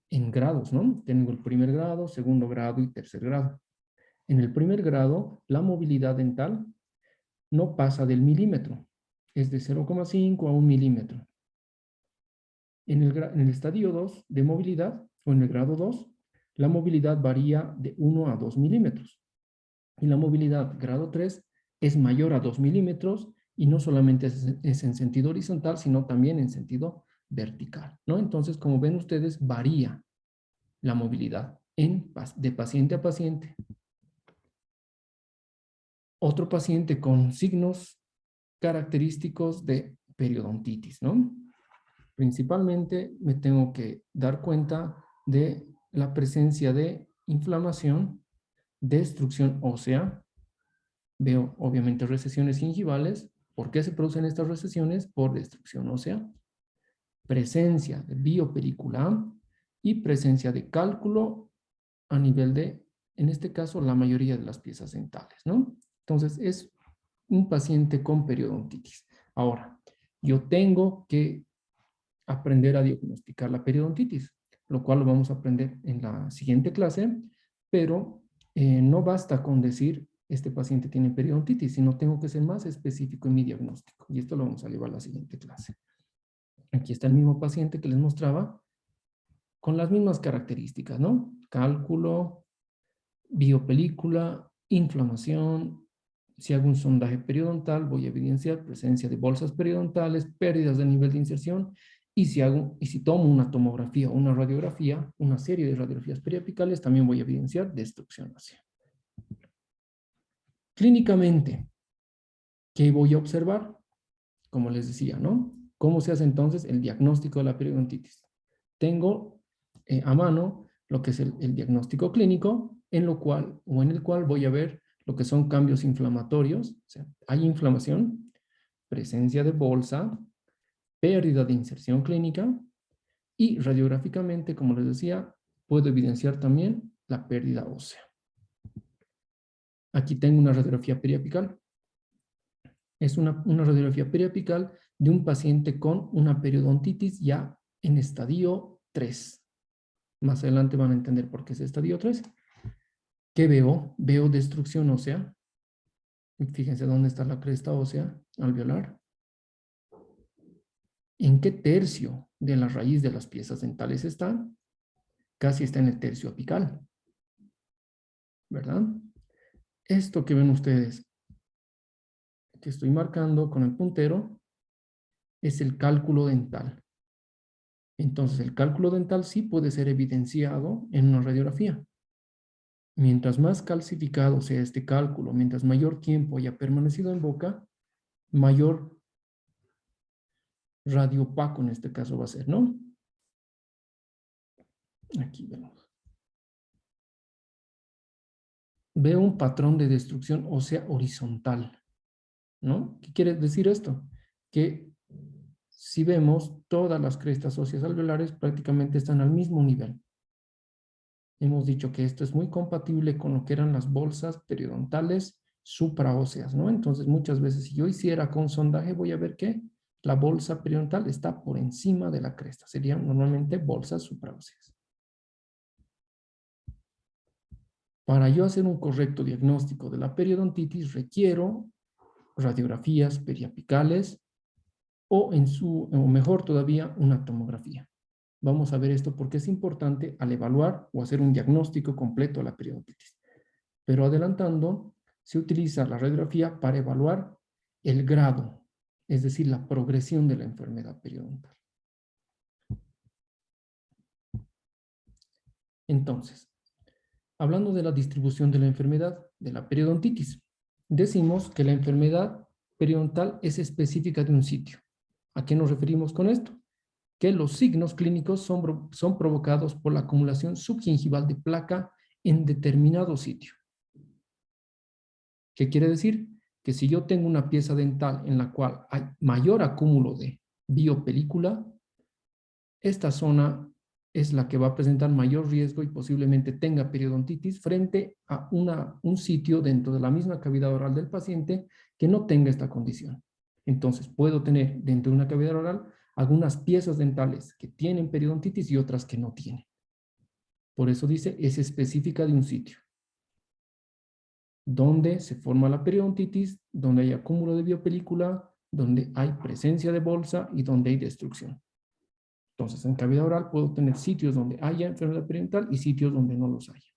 en grados, ¿no? Tengo el primer grado, segundo grado y tercer grado. En el primer grado, la movilidad dental no pasa del milímetro, es de 0,5 a 1 milímetro. En el estadio 2 de movilidad, o en el grado 2, la movilidad varía de 1 a 2 milímetros. Y la movilidad grado 3 es mayor a 2 milímetros y no solamente es en sentido horizontal, sino también en sentido vertical, ¿no? Entonces, como ven ustedes, varía la movilidad de paciente a paciente. Otro paciente con signos característicos de periodontitis, ¿no? Principalmente me tengo que dar cuenta de la presencia de inflamación, destrucción ósea. Veo obviamente recesiones gingivales. ¿Por qué se producen estas recesiones? Por destrucción ósea. Presencia de biopelícula y presencia de cálculo a nivel de, en este caso, la mayoría de las piezas dentales, ¿no? Entonces, es un paciente con periodontitis. Ahora, yo tengo que aprender a diagnosticar la periodontitis, lo cual lo vamos a aprender en la siguiente clase, pero no basta con decir este paciente tiene periodontitis, sino tengo que ser más específico en mi diagnóstico. Y esto lo vamos a llevar a la siguiente clase. Aquí está el mismo paciente que les mostraba, con las mismas características, ¿no? Cálculo, biopelícula, inflamación. Si hago un sondaje periodontal, voy a evidenciar presencia de bolsas periodontales, pérdidas de nivel de inserción Y si tomo una tomografía o una radiografía, una serie de radiografías periapicales, también voy a evidenciar destrucción ósea. Clínicamente, ¿qué voy a observar? Como les decía, ¿no? ¿Cómo se hace entonces el diagnóstico de la periodontitis? Tengo a mano lo que es el diagnóstico clínico, en el cual voy a ver lo que son cambios inflamatorios, o sea, hay inflamación, presencia de bolsa, pérdida de inserción clínica y radiográficamente, como les decía, puedo evidenciar también la pérdida ósea. Aquí tengo una radiografía periapical. Es una radiografía periapical de un paciente con una periodontitis ya en estadio 3. Más adelante van a entender por qué es estadio 3. ¿Qué veo? Veo destrucción ósea. Fíjense dónde está la cresta ósea alveolar. ¿En qué tercio de la raíz de las piezas dentales está? Casi está en el tercio apical, ¿verdad? Esto que ven ustedes, que estoy marcando con el puntero, es el cálculo dental. Entonces, el cálculo dental sí puede ser evidenciado en una radiografía. Mientras más calcificado sea este cálculo, mientras mayor tiempo haya permanecido en boca, mayor radiopaco en este caso va a ser, ¿no? Aquí vemos. Veo un patrón de destrucción ósea horizontal, ¿no? ¿Qué quiere decir esto? Que si vemos, todas las crestas óseas alveolares prácticamente están al mismo nivel. Hemos dicho que esto es muy compatible con lo que eran las bolsas periodontales supraóseas, ¿no? Entonces, muchas veces, si yo hiciera con sondaje, voy a ver que la bolsa periodontal está por encima de la cresta. Serían normalmente bolsas supraóseas. Para yo hacer un correcto diagnóstico de la periodontitis, requiero radiografías periapicales o mejor todavía, una tomografía. Vamos a ver esto porque es importante al evaluar o hacer un diagnóstico completo de la periodontitis. Pero adelantando, se utiliza la radiografía para evaluar el grado, es decir, la progresión de la enfermedad periodontal. Entonces, hablando de la distribución de la enfermedad de la periodontitis, decimos que la enfermedad periodontal es específica de un sitio. ¿A qué nos referimos con esto? Que los signos clínicos son provocados por la acumulación subgingival de placa en determinado sitio. ¿Qué quiere decir? Que si yo tengo una pieza dental en la cual hay mayor acúmulo de biopelícula, esta zona es la que va a presentar mayor riesgo y posiblemente tenga periodontitis frente a un sitio dentro de la misma cavidad oral del paciente que no tenga esta condición. Entonces, puedo tener dentro de una cavidad oral algunas piezas dentales que tienen periodontitis y otras que no tienen. Por eso dice, es específica de un sitio. Donde se forma la periodontitis, donde hay acúmulo de biopelícula, donde hay presencia de bolsa y donde hay destrucción. Entonces, en cavidad oral puedo tener sitios donde haya enfermedad periodontal y sitios donde no los haya.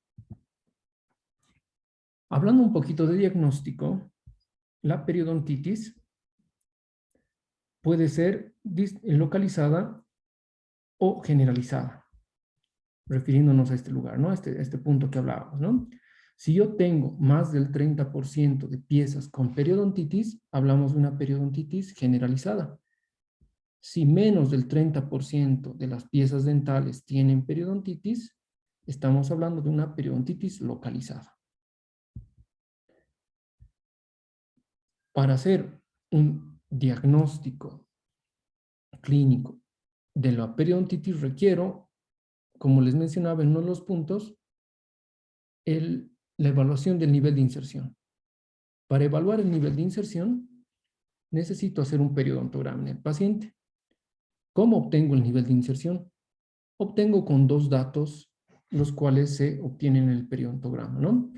Hablando un poquito de diagnóstico, la periodontitis puede ser localizada o generalizada, refiriéndonos a este lugar, ¿no? Este punto que hablábamos, ¿no? Si yo tengo más del 30% de piezas con periodontitis, hablamos de una periodontitis generalizada. Si menos del 30% de las piezas dentales tienen periodontitis, estamos hablando de una periodontitis localizada. Para hacer un diagnóstico clínico de la periodontitis requiero, como les mencionaba en uno de los puntos, la evaluación del nivel de inserción. Para evaluar el nivel de inserción, necesito hacer un periodontograma en el paciente. ¿Cómo obtengo el nivel de inserción? Obtengo con dos datos, los cuales se obtienen en el periodontograma, ¿no?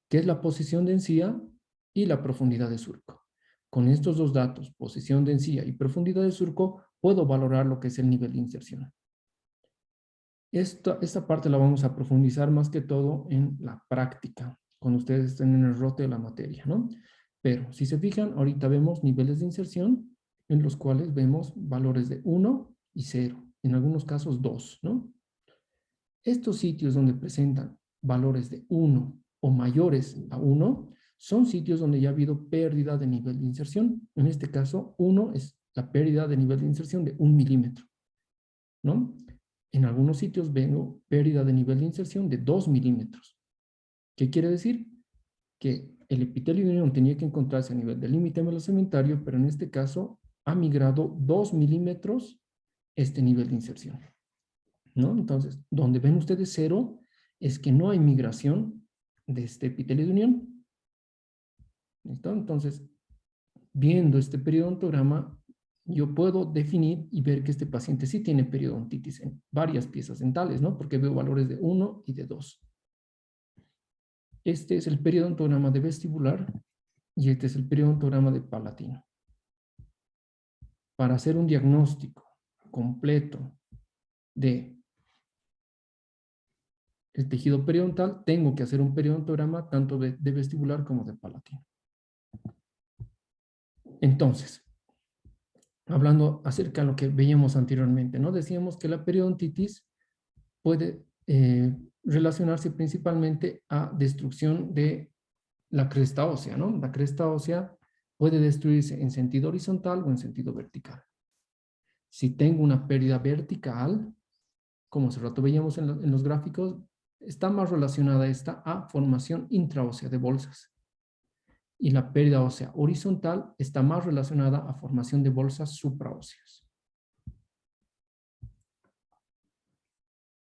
Que es la posición de encía y la profundidad de surco. Con estos dos datos, posición de encía y profundidad de surco, puedo valorar lo que es el nivel de inserción. Esta parte la vamos a profundizar más que todo en la práctica, cuando ustedes estén en el rote de la materia, ¿no? Pero si se fijan, ahorita vemos niveles de inserción en los cuales vemos valores de 1 y 0. En algunos casos 2, ¿no? Estos sitios donde presentan valores de 1 o mayores a 1 son sitios donde ya ha habido pérdida de nivel de inserción. En este caso, 1 es la pérdida de nivel de inserción de 1 milímetro, ¿no? En algunos sitios vengo pérdida de nivel de inserción de 2 milímetros. ¿Qué quiere decir? Que el epitelio de unión tenía que encontrarse a nivel del límite melocementario, pero en este caso ha migrado 2 milímetros este nivel de inserción, ¿no? Entonces, donde ven ustedes 0 es que no hay migración de este epitelio de unión. ¿Listo? Entonces, viendo este periodontograma, yo puedo definir y ver que este paciente sí tiene periodontitis en varias piezas dentales, ¿no? Porque veo valores de 1 y de 2. Este es el periodontograma de vestibular y este es el periodontograma de palatino. Para hacer un diagnóstico completo de el tejido periodontal, tengo que hacer un periodontograma tanto de vestibular como de palatino. Entonces, hablando acerca de lo que veíamos anteriormente, ¿no? Decíamos que la periodontitis puede relacionarse principalmente a destrucción de la cresta ósea, ¿no? La cresta ósea puede destruirse en sentido horizontal o en sentido vertical. Si tengo una pérdida vertical, como hace rato veíamos en los gráficos, está más relacionada esta a formación intraósea de bolsas. Y la pérdida ósea horizontal está más relacionada a formación de bolsas supraóseas.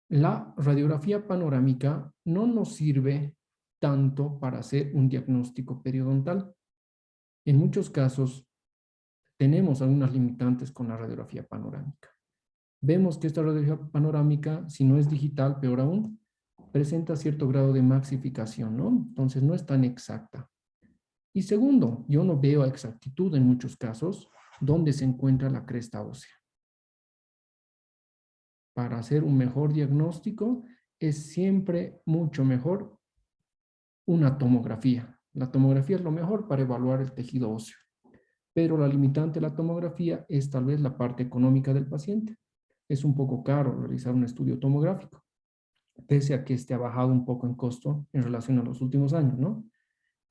La radiografía panorámica no nos sirve tanto para hacer un diagnóstico periodontal. En muchos casos tenemos algunas limitantes con la radiografía panorámica. Vemos que esta radiografía panorámica, si no es digital, peor aún, presenta cierto grado de maxificación, ¿no? Entonces no es tan exacta. Y segundo, yo no veo a exactitud en muchos casos dónde se encuentra la cresta ósea. Para hacer un mejor diagnóstico es siempre mucho mejor una tomografía. La tomografía es lo mejor para evaluar el tejido óseo, pero la limitante de la tomografía es tal vez la parte económica del paciente. Es un poco caro realizar un estudio tomográfico, pese a que este ha bajado un poco en costo en relación a los últimos años, ¿no?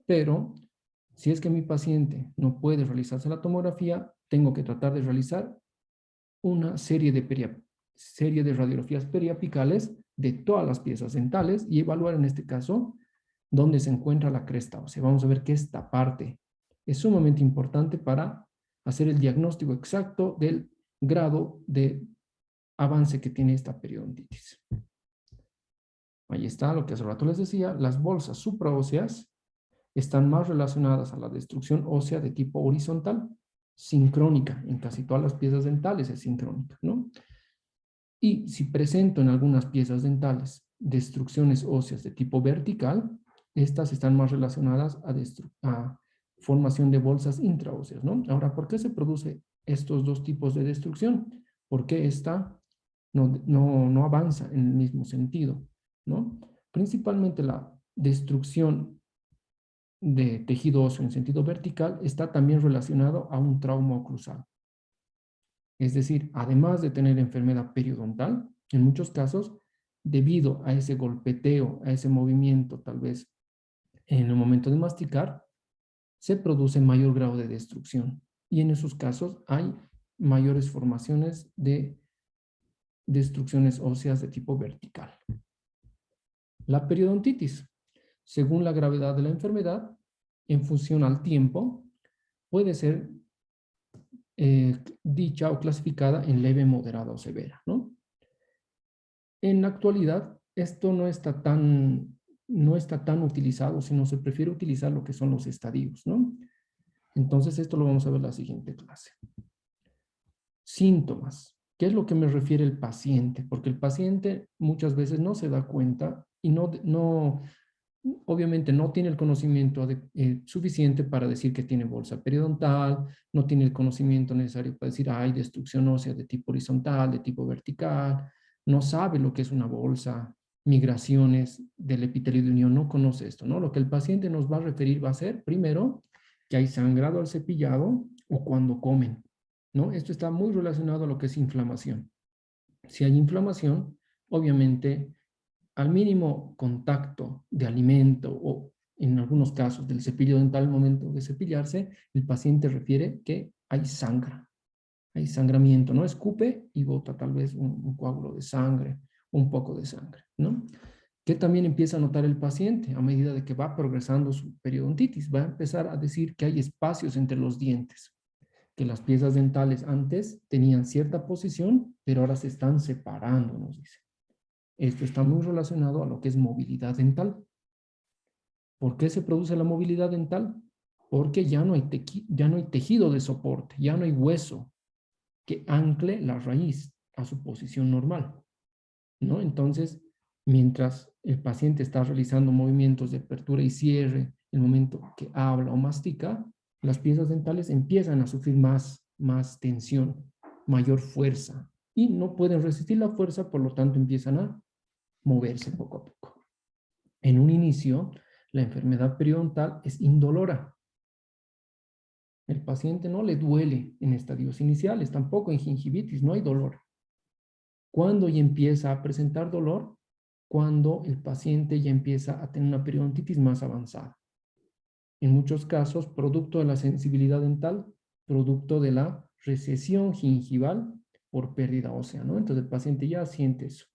Pero si es que mi paciente no puede realizarse la tomografía, tengo que tratar de realizar una serie de radiografías periapicales de todas las piezas dentales y evaluar en este caso dónde se encuentra la cresta ósea. Vamos a ver que esta parte es sumamente importante para hacer el diagnóstico exacto del grado de avance que tiene esta periodontitis. Ahí está lo que hace rato les decía, las bolsas supraóseas están más relacionadas a la destrucción ósea de tipo horizontal, sincrónica, en casi todas las piezas dentales es sincrónica, ¿no? Y si presento en algunas piezas dentales destrucciones óseas de tipo vertical, estas están más relacionadas a formación de bolsas intraóseas, ¿no? Ahora, ¿por qué se produce estos dos tipos de destrucción? ¿Por qué esta no avanza en el mismo sentido, ¿no? Principalmente la destrucción de tejido óseo en sentido vertical está también relacionado a un trauma oclusal. Es decir, además de tener enfermedad periodontal, en muchos casos, debido a ese golpeteo, a ese movimiento, tal vez en el momento de masticar, se produce mayor grado de destrucción. Y en esos casos hay mayores formaciones de destrucciones óseas de tipo vertical. La periodontitis, según la gravedad de la enfermedad, en función al tiempo, puede ser dicha o clasificada en leve, moderada o severa, ¿no? En la actualidad, esto no está tan utilizado, sino se prefiere utilizar lo que son los estadios, ¿no? Entonces, esto lo vamos a ver en la siguiente clase. Síntomas. ¿Qué es lo que me refiere el paciente? Porque el paciente muchas veces no se da cuenta y obviamente no tiene el conocimiento suficiente para decir que tiene bolsa periodontal, no tiene el conocimiento necesario para decir, hay destrucción ósea de tipo horizontal, de tipo vertical, no sabe lo que es una bolsa, migraciones del epitelio de unión, no conoce esto, ¿no? Lo que el paciente nos va a referir va a ser, primero, que hay sangrado al cepillado o cuando comen. ¿no? Esto está muy relacionado a lo que es inflamación. Si hay inflamación, obviamente, al mínimo contacto de alimento o en algunos casos del cepillo dental al momento de cepillarse, el paciente refiere que hay sangramiento, ¿no? Escupe y bota tal vez un coágulo de sangre, un poco de sangre, ¿no? Que también empieza a notar el paciente a medida de que va progresando su periodontitis. Va a empezar a decir que hay espacios entre los dientes, que las piezas dentales antes tenían cierta posición, pero ahora se están separando, nos dice. Esto está muy relacionado a lo que es movilidad dental. ¿Por qué se produce la movilidad dental? Porque ya no hay tejido de soporte, ya no hay hueso que ancle la raíz a su posición normal, ¿no? Entonces, mientras el paciente está realizando movimientos de apertura y cierre, el momento que habla o mastica, las piezas dentales empiezan a sufrir más tensión, mayor fuerza, y no pueden resistir la fuerza, por lo tanto empiezan a moverse poco a poco. En un inicio, la enfermedad periodontal es indolora. El paciente no le duele en estadios iniciales, tampoco en gingivitis, no hay dolor. ¿Cuándo ya empieza a presentar dolor? Cuando el paciente ya empieza a tener una periodontitis más avanzada. En muchos casos, producto de la sensibilidad dental, producto de la recesión gingival por pérdida ósea, ¿no? Entonces el paciente ya siente eso.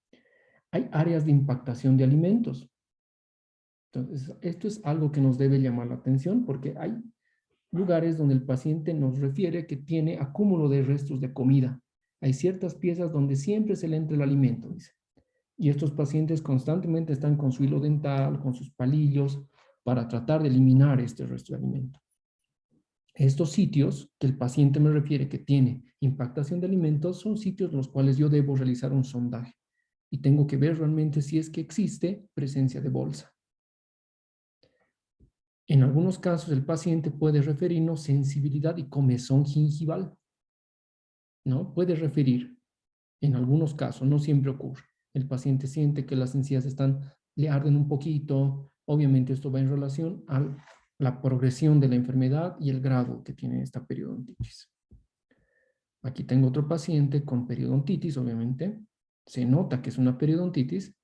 Hay áreas de impactación de alimentos. Entonces, esto es algo que nos debe llamar la atención porque hay lugares donde el paciente nos refiere que tiene acúmulo de restos de comida. Hay ciertas piezas donde siempre se le entra el alimento, dice. Y estos pacientes constantemente están con su hilo dental, con sus palillos, para tratar de eliminar este resto de alimento. Estos sitios que el paciente me refiere que tiene impactación de alimentos son sitios en los cuales yo debo realizar un sondaje y tengo que ver realmente si es que existe presencia de bolsa. En algunos casos el paciente puede referirnos sensibilidad y comezón gingival, ¿no? Puede referir, en algunos casos, no siempre ocurre. El paciente siente que las encías le arden un poquito. Obviamente esto va en relación a la progresión de la enfermedad y el grado que tiene esta periodontitis. Aquí tengo otro paciente con periodontitis, obviamente. Se nota que es una periodontitis.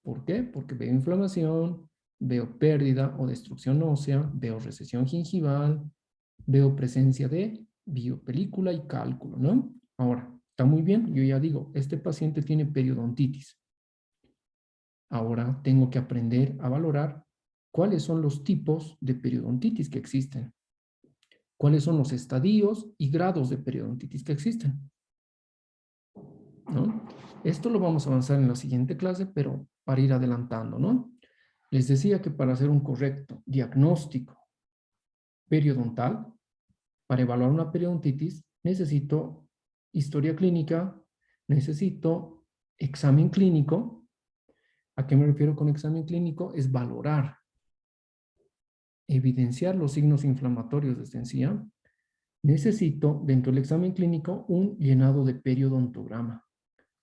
¿Por qué? Porque veo inflamación, veo pérdida o destrucción ósea, veo recesión gingival, veo presencia de biopelícula y cálculo, ¿no? Ahora, está muy bien, yo ya digo, este paciente tiene periodontitis. Ahora tengo que aprender a valorar cuáles son los tipos de periodontitis que existen, cuáles son los estadios y grados de periodontitis que existen, ¿no? Esto lo vamos a avanzar en la siguiente clase, pero para ir adelantando, ¿no? Les decía que para hacer un correcto diagnóstico periodontal, para evaluar una periodontitis, necesito historia clínica, necesito examen clínico. ¿A qué me refiero con examen clínico? Es valorar, evidenciar los signos inflamatorios de esta encía. Necesito, dentro del examen clínico, un llenado de periodontograma.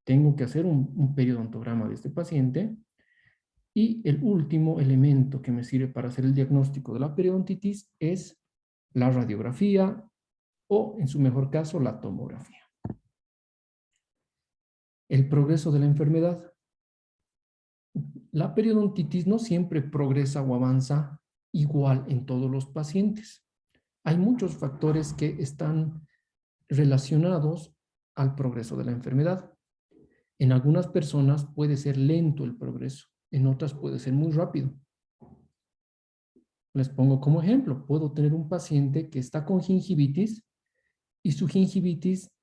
Tengo que hacer un periodontograma de este paciente. Y el último elemento que me sirve para hacer el diagnóstico de la periodontitis es la radiografía o, en su mejor caso, la tomografía. El progreso de la enfermedad. La periodontitis no siempre progresa o avanza igual en todos los pacientes. Hay muchos factores que están relacionados al progreso de la enfermedad. En algunas personas puede ser lento el progreso, en otras puede ser muy rápido. Les pongo como ejemplo, puedo tener un paciente que está con gingivitis y su gingivitis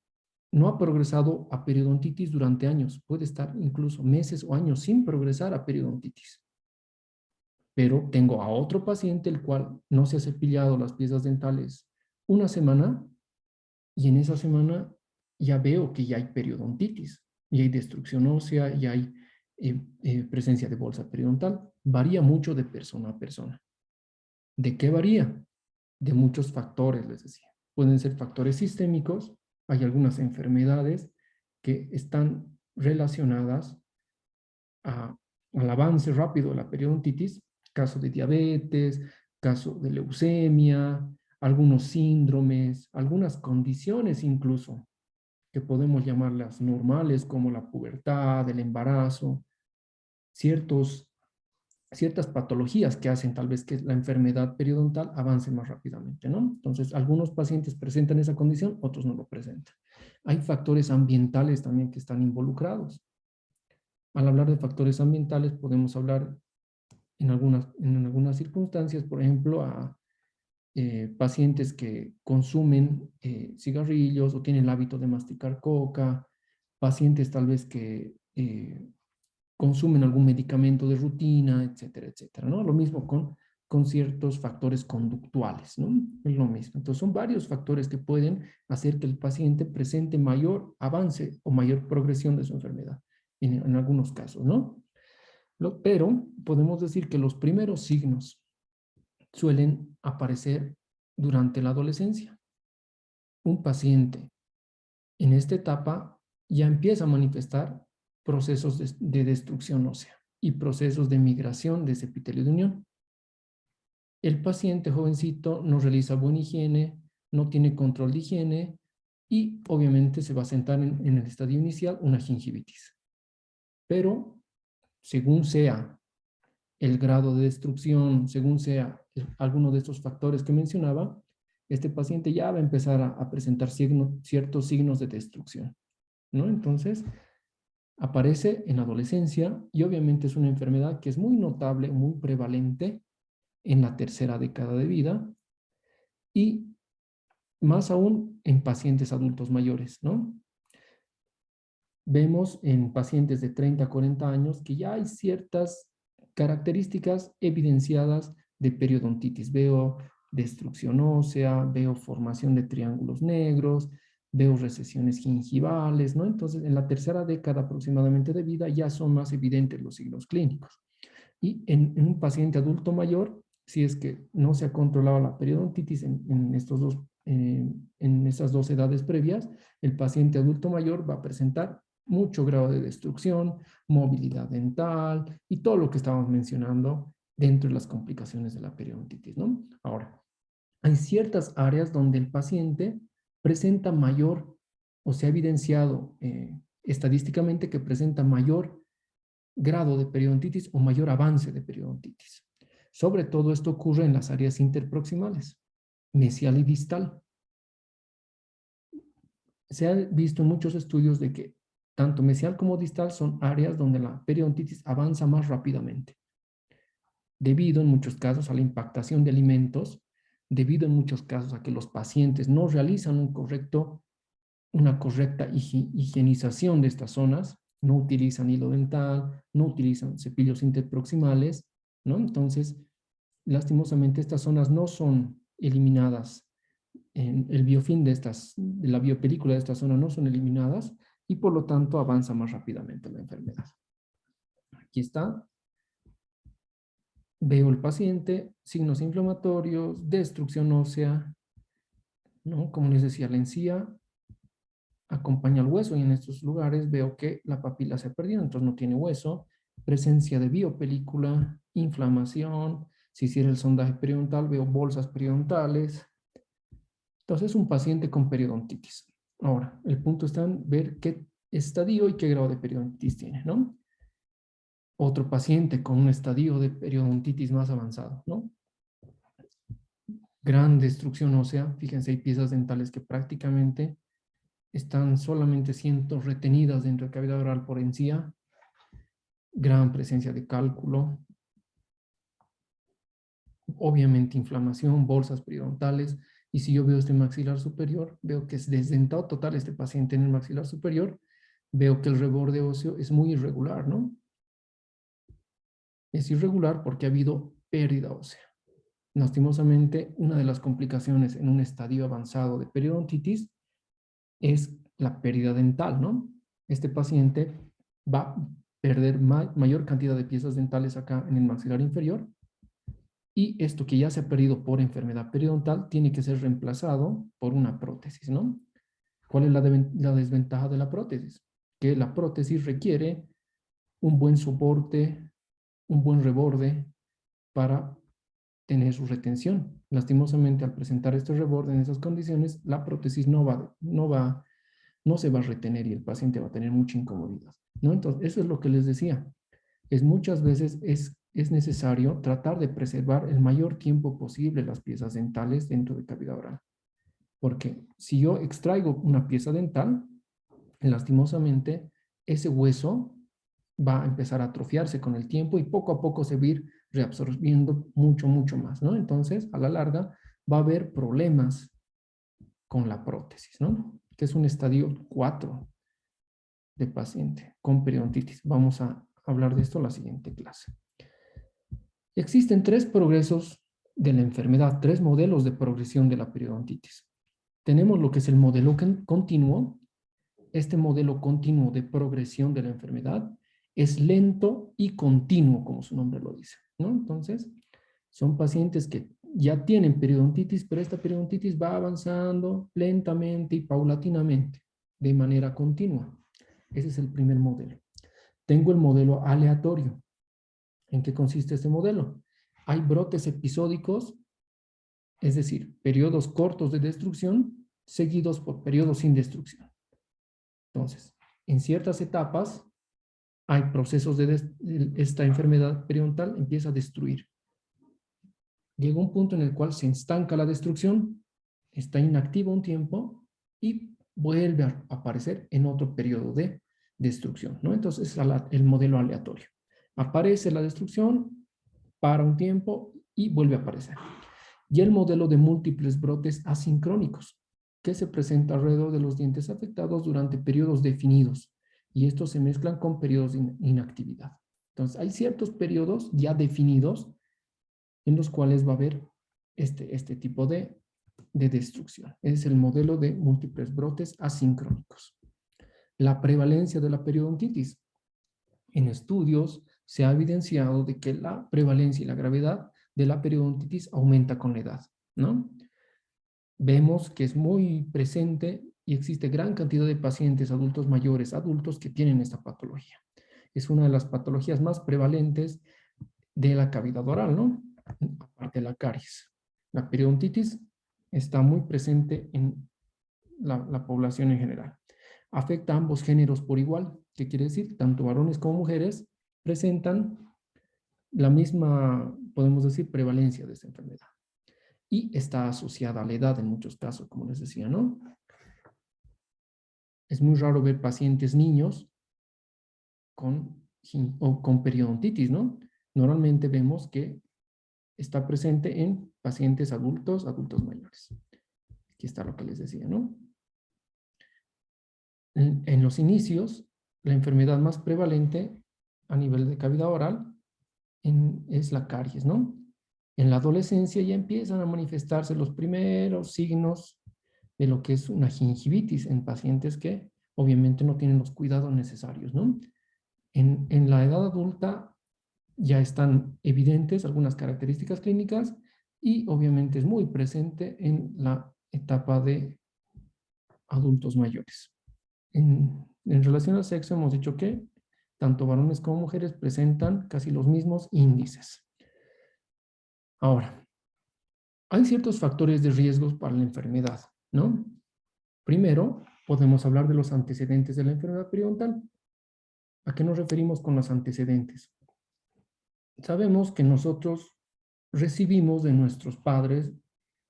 no ha progresado a periodontitis durante años. Puede estar incluso meses o años sin progresar a periodontitis. Pero tengo a otro paciente el cual no se ha cepillado las piezas dentales una semana y en esa semana ya veo que ya hay periodontitis, y hay destrucción ósea, y hay presencia de bolsa periodontal. Varía mucho de persona a persona. ¿De qué varía? De muchos factores, les decía. Pueden ser factores sistémicos, hay algunas enfermedades que están relacionadas al avance rápido de la periodontitis, caso de diabetes, caso de leucemia, algunos síndromes, algunas condiciones incluso, que podemos llamarlas normales, como la pubertad, el embarazo, ciertas patologías que hacen tal vez que la enfermedad periodontal avance más rápidamente, ¿no? Entonces, algunos pacientes presentan esa condición, otros no lo presentan. Hay factores ambientales también que están involucrados. Al hablar de factores ambientales, podemos hablar en algunas circunstancias, por ejemplo, a pacientes que consumen cigarrillos o tienen el hábito de masticar coca, pacientes tal vez que consumen algún medicamento de rutina, etcétera, etcétera, ¿no? Lo mismo con ciertos factores conductuales, ¿no? Es lo mismo. Entonces, son varios factores que pueden hacer que el paciente presente mayor avance o mayor progresión de su enfermedad, en algunos casos, ¿no? Pero podemos decir que los primeros signos suelen aparecer durante la adolescencia. Un paciente en esta etapa ya empieza a manifestar procesos de destrucción ósea y procesos de migración de ese epitelio de unión. El paciente jovencito no realiza buena higiene, no tiene control de higiene y obviamente se va a sentar en el estadio inicial una gingivitis. Pero según sea el grado de destrucción, según sea alguno de estos factores que mencionaba, este paciente ya va a empezar a presentar ciertos signos de destrucción, ¿no? Entonces, aparece en la adolescencia y obviamente es una enfermedad que es muy notable, muy prevalente en la tercera década de vida y más aún en pacientes adultos mayores, ¿no? Vemos en pacientes de 30 a 40 años que ya hay ciertas características evidenciadas de periodontitis. Veo destrucción ósea, veo formación de triángulos negros, veo recesiones gingivales, ¿no? Entonces, en la tercera década aproximadamente de vida ya son más evidentes los signos clínicos. Y en un paciente adulto mayor, si es que no se ha controlado la periodontitis en estas dos edades previas, el paciente adulto mayor va a presentar mucho grado de destrucción, movilidad dental y todo lo que estábamos mencionando dentro de las complicaciones de la periodontitis, ¿no? Ahora, hay ciertas áreas donde el paciente presenta mayor, o se ha evidenciado estadísticamente que presenta mayor grado de periodontitis o mayor avance de periodontitis. Sobre todo esto ocurre en las áreas interproximales, mesial y distal. Se ha visto en muchos estudios de que tanto mesial como distal son áreas donde la periodontitis avanza más rápidamente, debido en muchos casos a la impactación de alimentos, debido en muchos casos a que los pacientes no realizan una correcta higienización de estas zonas, no utilizan hilo dental, no utilizan cepillos interproximales, ¿no? Entonces, lastimosamente estas zonas no son eliminadas, en el biofilm de la biopelícula de esta zona no son eliminadas y por lo tanto avanza más rápidamente la enfermedad. Aquí está. Veo el paciente, signos inflamatorios, destrucción ósea, ¿no? Como les decía, la encía acompaña al hueso y en estos lugares veo que la papila se ha perdido, entonces no tiene hueso, presencia de biopelícula, inflamación, si hiciera el sondaje periodontal veo bolsas periodontales, entonces es un paciente con periodontitis. Ahora, el punto está en ver qué estadio y qué grado de periodontitis tiene, ¿no? Otro paciente con un estadio de periodontitis más avanzado, ¿no? Gran destrucción ósea, fíjense, hay piezas dentales que prácticamente están solamente siendo retenidas dentro de cavidad oral por encía, gran presencia de cálculo, obviamente inflamación, bolsas periodontales, y si yo veo este maxilar superior, veo que es desdentado total este paciente en el maxilar superior, veo que el reborde óseo es muy irregular, ¿no? Es irregular porque ha habido pérdida ósea. Lastimosamente, una de las complicaciones en un estadio avanzado de periodontitis es la pérdida dental, ¿no? Este paciente va a perder mayor cantidad de piezas dentales acá en el maxilar inferior y esto que ya se ha perdido por enfermedad periodontal tiene que ser reemplazado por una prótesis, ¿no? ¿Cuál es la desventaja de la prótesis? Que la prótesis requiere un buen soporte, un buen reborde para tener su retención. Lastimosamente, al presentar este reborde en esas condiciones, la prótesis no se va a retener y el paciente va a tener mucha incomodidad, ¿no? Entonces, eso es lo que les decía. Muchas veces es necesario tratar de preservar el mayor tiempo posible las piezas dentales dentro de cavidad oral. Porque si yo extraigo una pieza dental, lastimosamente, ese hueso va a empezar a atrofiarse con el tiempo y poco a poco se va a ir reabsorbiendo mucho más, ¿no? Entonces, a la larga, va a haber problemas con la prótesis, ¿no? Que es un estadio 4 de paciente con periodontitis. Vamos a hablar de esto en la siguiente clase. Existen 3 progresos de la enfermedad, 3 modelos de progresión de la periodontitis. Tenemos lo que es el modelo continuo. Este modelo continuo de progresión de la enfermedad es lento y continuo, como su nombre lo dice, ¿no? Entonces, son pacientes que ya tienen periodontitis, pero esta periodontitis va avanzando lentamente y paulatinamente, de manera continua. Ese es el primer modelo. Tengo el modelo aleatorio. ¿En qué consiste este modelo? Hay brotes episódicos, es decir, periodos cortos de destrucción seguidos por periodos sin destrucción. Entonces, en ciertas etapas hay procesos de esta enfermedad periodontal empieza a destruir. Llega un punto en el cual se estanca la destrucción, está inactiva un tiempo y vuelve a aparecer en otro periodo de destrucción, ¿no? Entonces, es el modelo aleatorio. Aparece la destrucción, para un tiempo y vuelve a aparecer. Y el modelo de múltiples brotes asincrónicos, que se presenta alrededor de los dientes afectados durante periodos definidos, y estos se mezclan con periodos de inactividad. Entonces, hay ciertos periodos ya definidos en los cuales va a haber este tipo de destrucción. Es el modelo de múltiples brotes asincrónicos. La prevalencia de la periodontitis. En estudios se ha evidenciado de que la prevalencia y la gravedad de la periodontitis aumenta con la edad, ¿no? Vemos que es muy presente y existe gran cantidad de pacientes adultos mayores, adultos que tienen esta patología. Es una de las patologías más prevalentes de la cavidad oral, ¿no? Aparte de la caries. La periodontitis está muy presente en la población en general. Afecta a ambos géneros por igual. ¿Qué quiere decir? Tanto varones como mujeres presentan la misma, podemos decir, prevalencia de esta enfermedad. Y está asociada a la edad en muchos casos, como les decía, ¿no? Es muy raro ver pacientes niños con periodontitis, ¿no? Normalmente vemos que está presente en pacientes adultos mayores. Aquí está lo que les decía, ¿no? En los inicios, la enfermedad más prevalente a nivel de cavidad oral es la caries, ¿no? En la adolescencia ya empiezan a manifestarse los primeros signos de lo que es una gingivitis en pacientes que obviamente no tienen los cuidados necesarios, ¿no? En la edad adulta ya están evidentes algunas características clínicas y obviamente es muy presente en la etapa de adultos mayores. En relación al sexo hemos dicho que tanto varones como mujeres presentan casi los mismos índices. Ahora, hay ciertos factores de riesgos para la enfermedad, ¿no? Primero, podemos hablar de los antecedentes de la enfermedad periodontal. ¿A qué nos referimos con los antecedentes? Sabemos que nosotros recibimos de nuestros padres,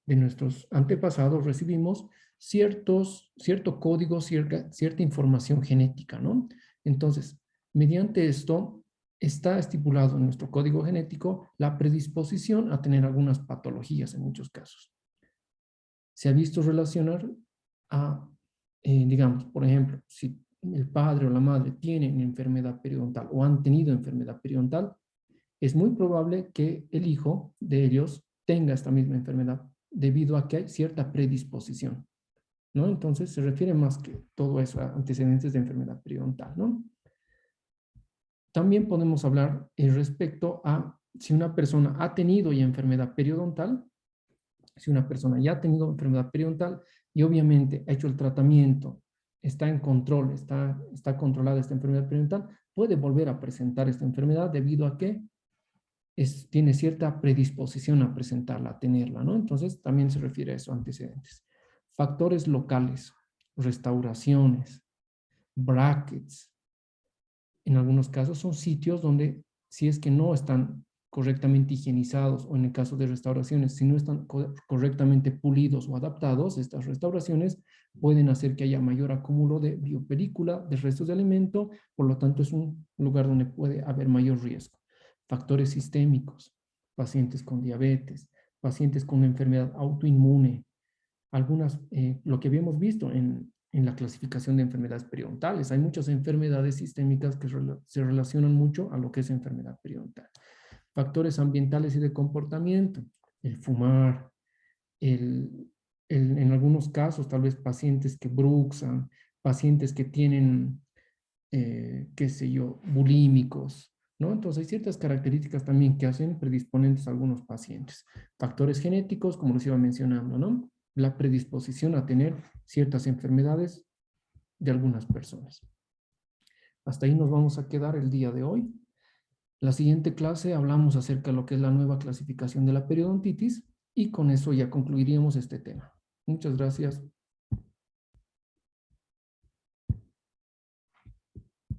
de nuestros antepasados, recibimos cierto código, cierta información genética, ¿no? Entonces, mediante esto, está estipulado en nuestro código genético la predisposición a tener algunas patologías en muchos casos. Se ha visto relacionar a, digamos, por ejemplo, si el padre o la madre tienen enfermedad periodontal o han tenido enfermedad periodontal, es muy probable que el hijo de ellos tenga esta misma enfermedad debido a que hay cierta predisposición, ¿no? Entonces se refiere más que todo eso a antecedentes de enfermedad periodontal, ¿no? También podemos hablar respecto a si una persona ha tenido ya enfermedad periodontal, si una persona ya ha tenido enfermedad periodontal y obviamente ha hecho el tratamiento, está en control, está controlada esta enfermedad periodontal, puede volver a presentar esta enfermedad debido a que tiene cierta predisposición a presentarla, a tenerla, ¿no? Entonces también se refiere a eso, antecedentes. Factores locales, restauraciones, brackets. En algunos casos son sitios donde si es que no están correctamente higienizados o en el caso de restauraciones, si no están correctamente pulidos o adaptados, estas restauraciones pueden hacer que haya mayor acúmulo de biopelícula, de restos de alimento, por lo tanto es un lugar donde puede haber mayor riesgo. Factores sistémicos, pacientes con diabetes, pacientes con enfermedad autoinmune, algunas, lo que habíamos visto en la clasificación de enfermedades periodontales. Hay muchas enfermedades sistémicas que se relacionan mucho a lo que es enfermedad periodontal. Factores ambientales y de comportamiento, el fumar, en algunos casos tal vez pacientes que bruxan, pacientes que tienen, qué sé yo, bulímicos, ¿no? Entonces hay ciertas características también que hacen predisponentes a algunos pacientes. Factores genéticos, como les iba mencionando, ¿no? La predisposición a tener ciertas enfermedades de algunas personas. Hasta ahí nos vamos a quedar el día de hoy. La siguiente clase hablamos acerca de lo que es la nueva clasificación de la periodontitis y con eso ya concluiríamos este tema. Muchas gracias.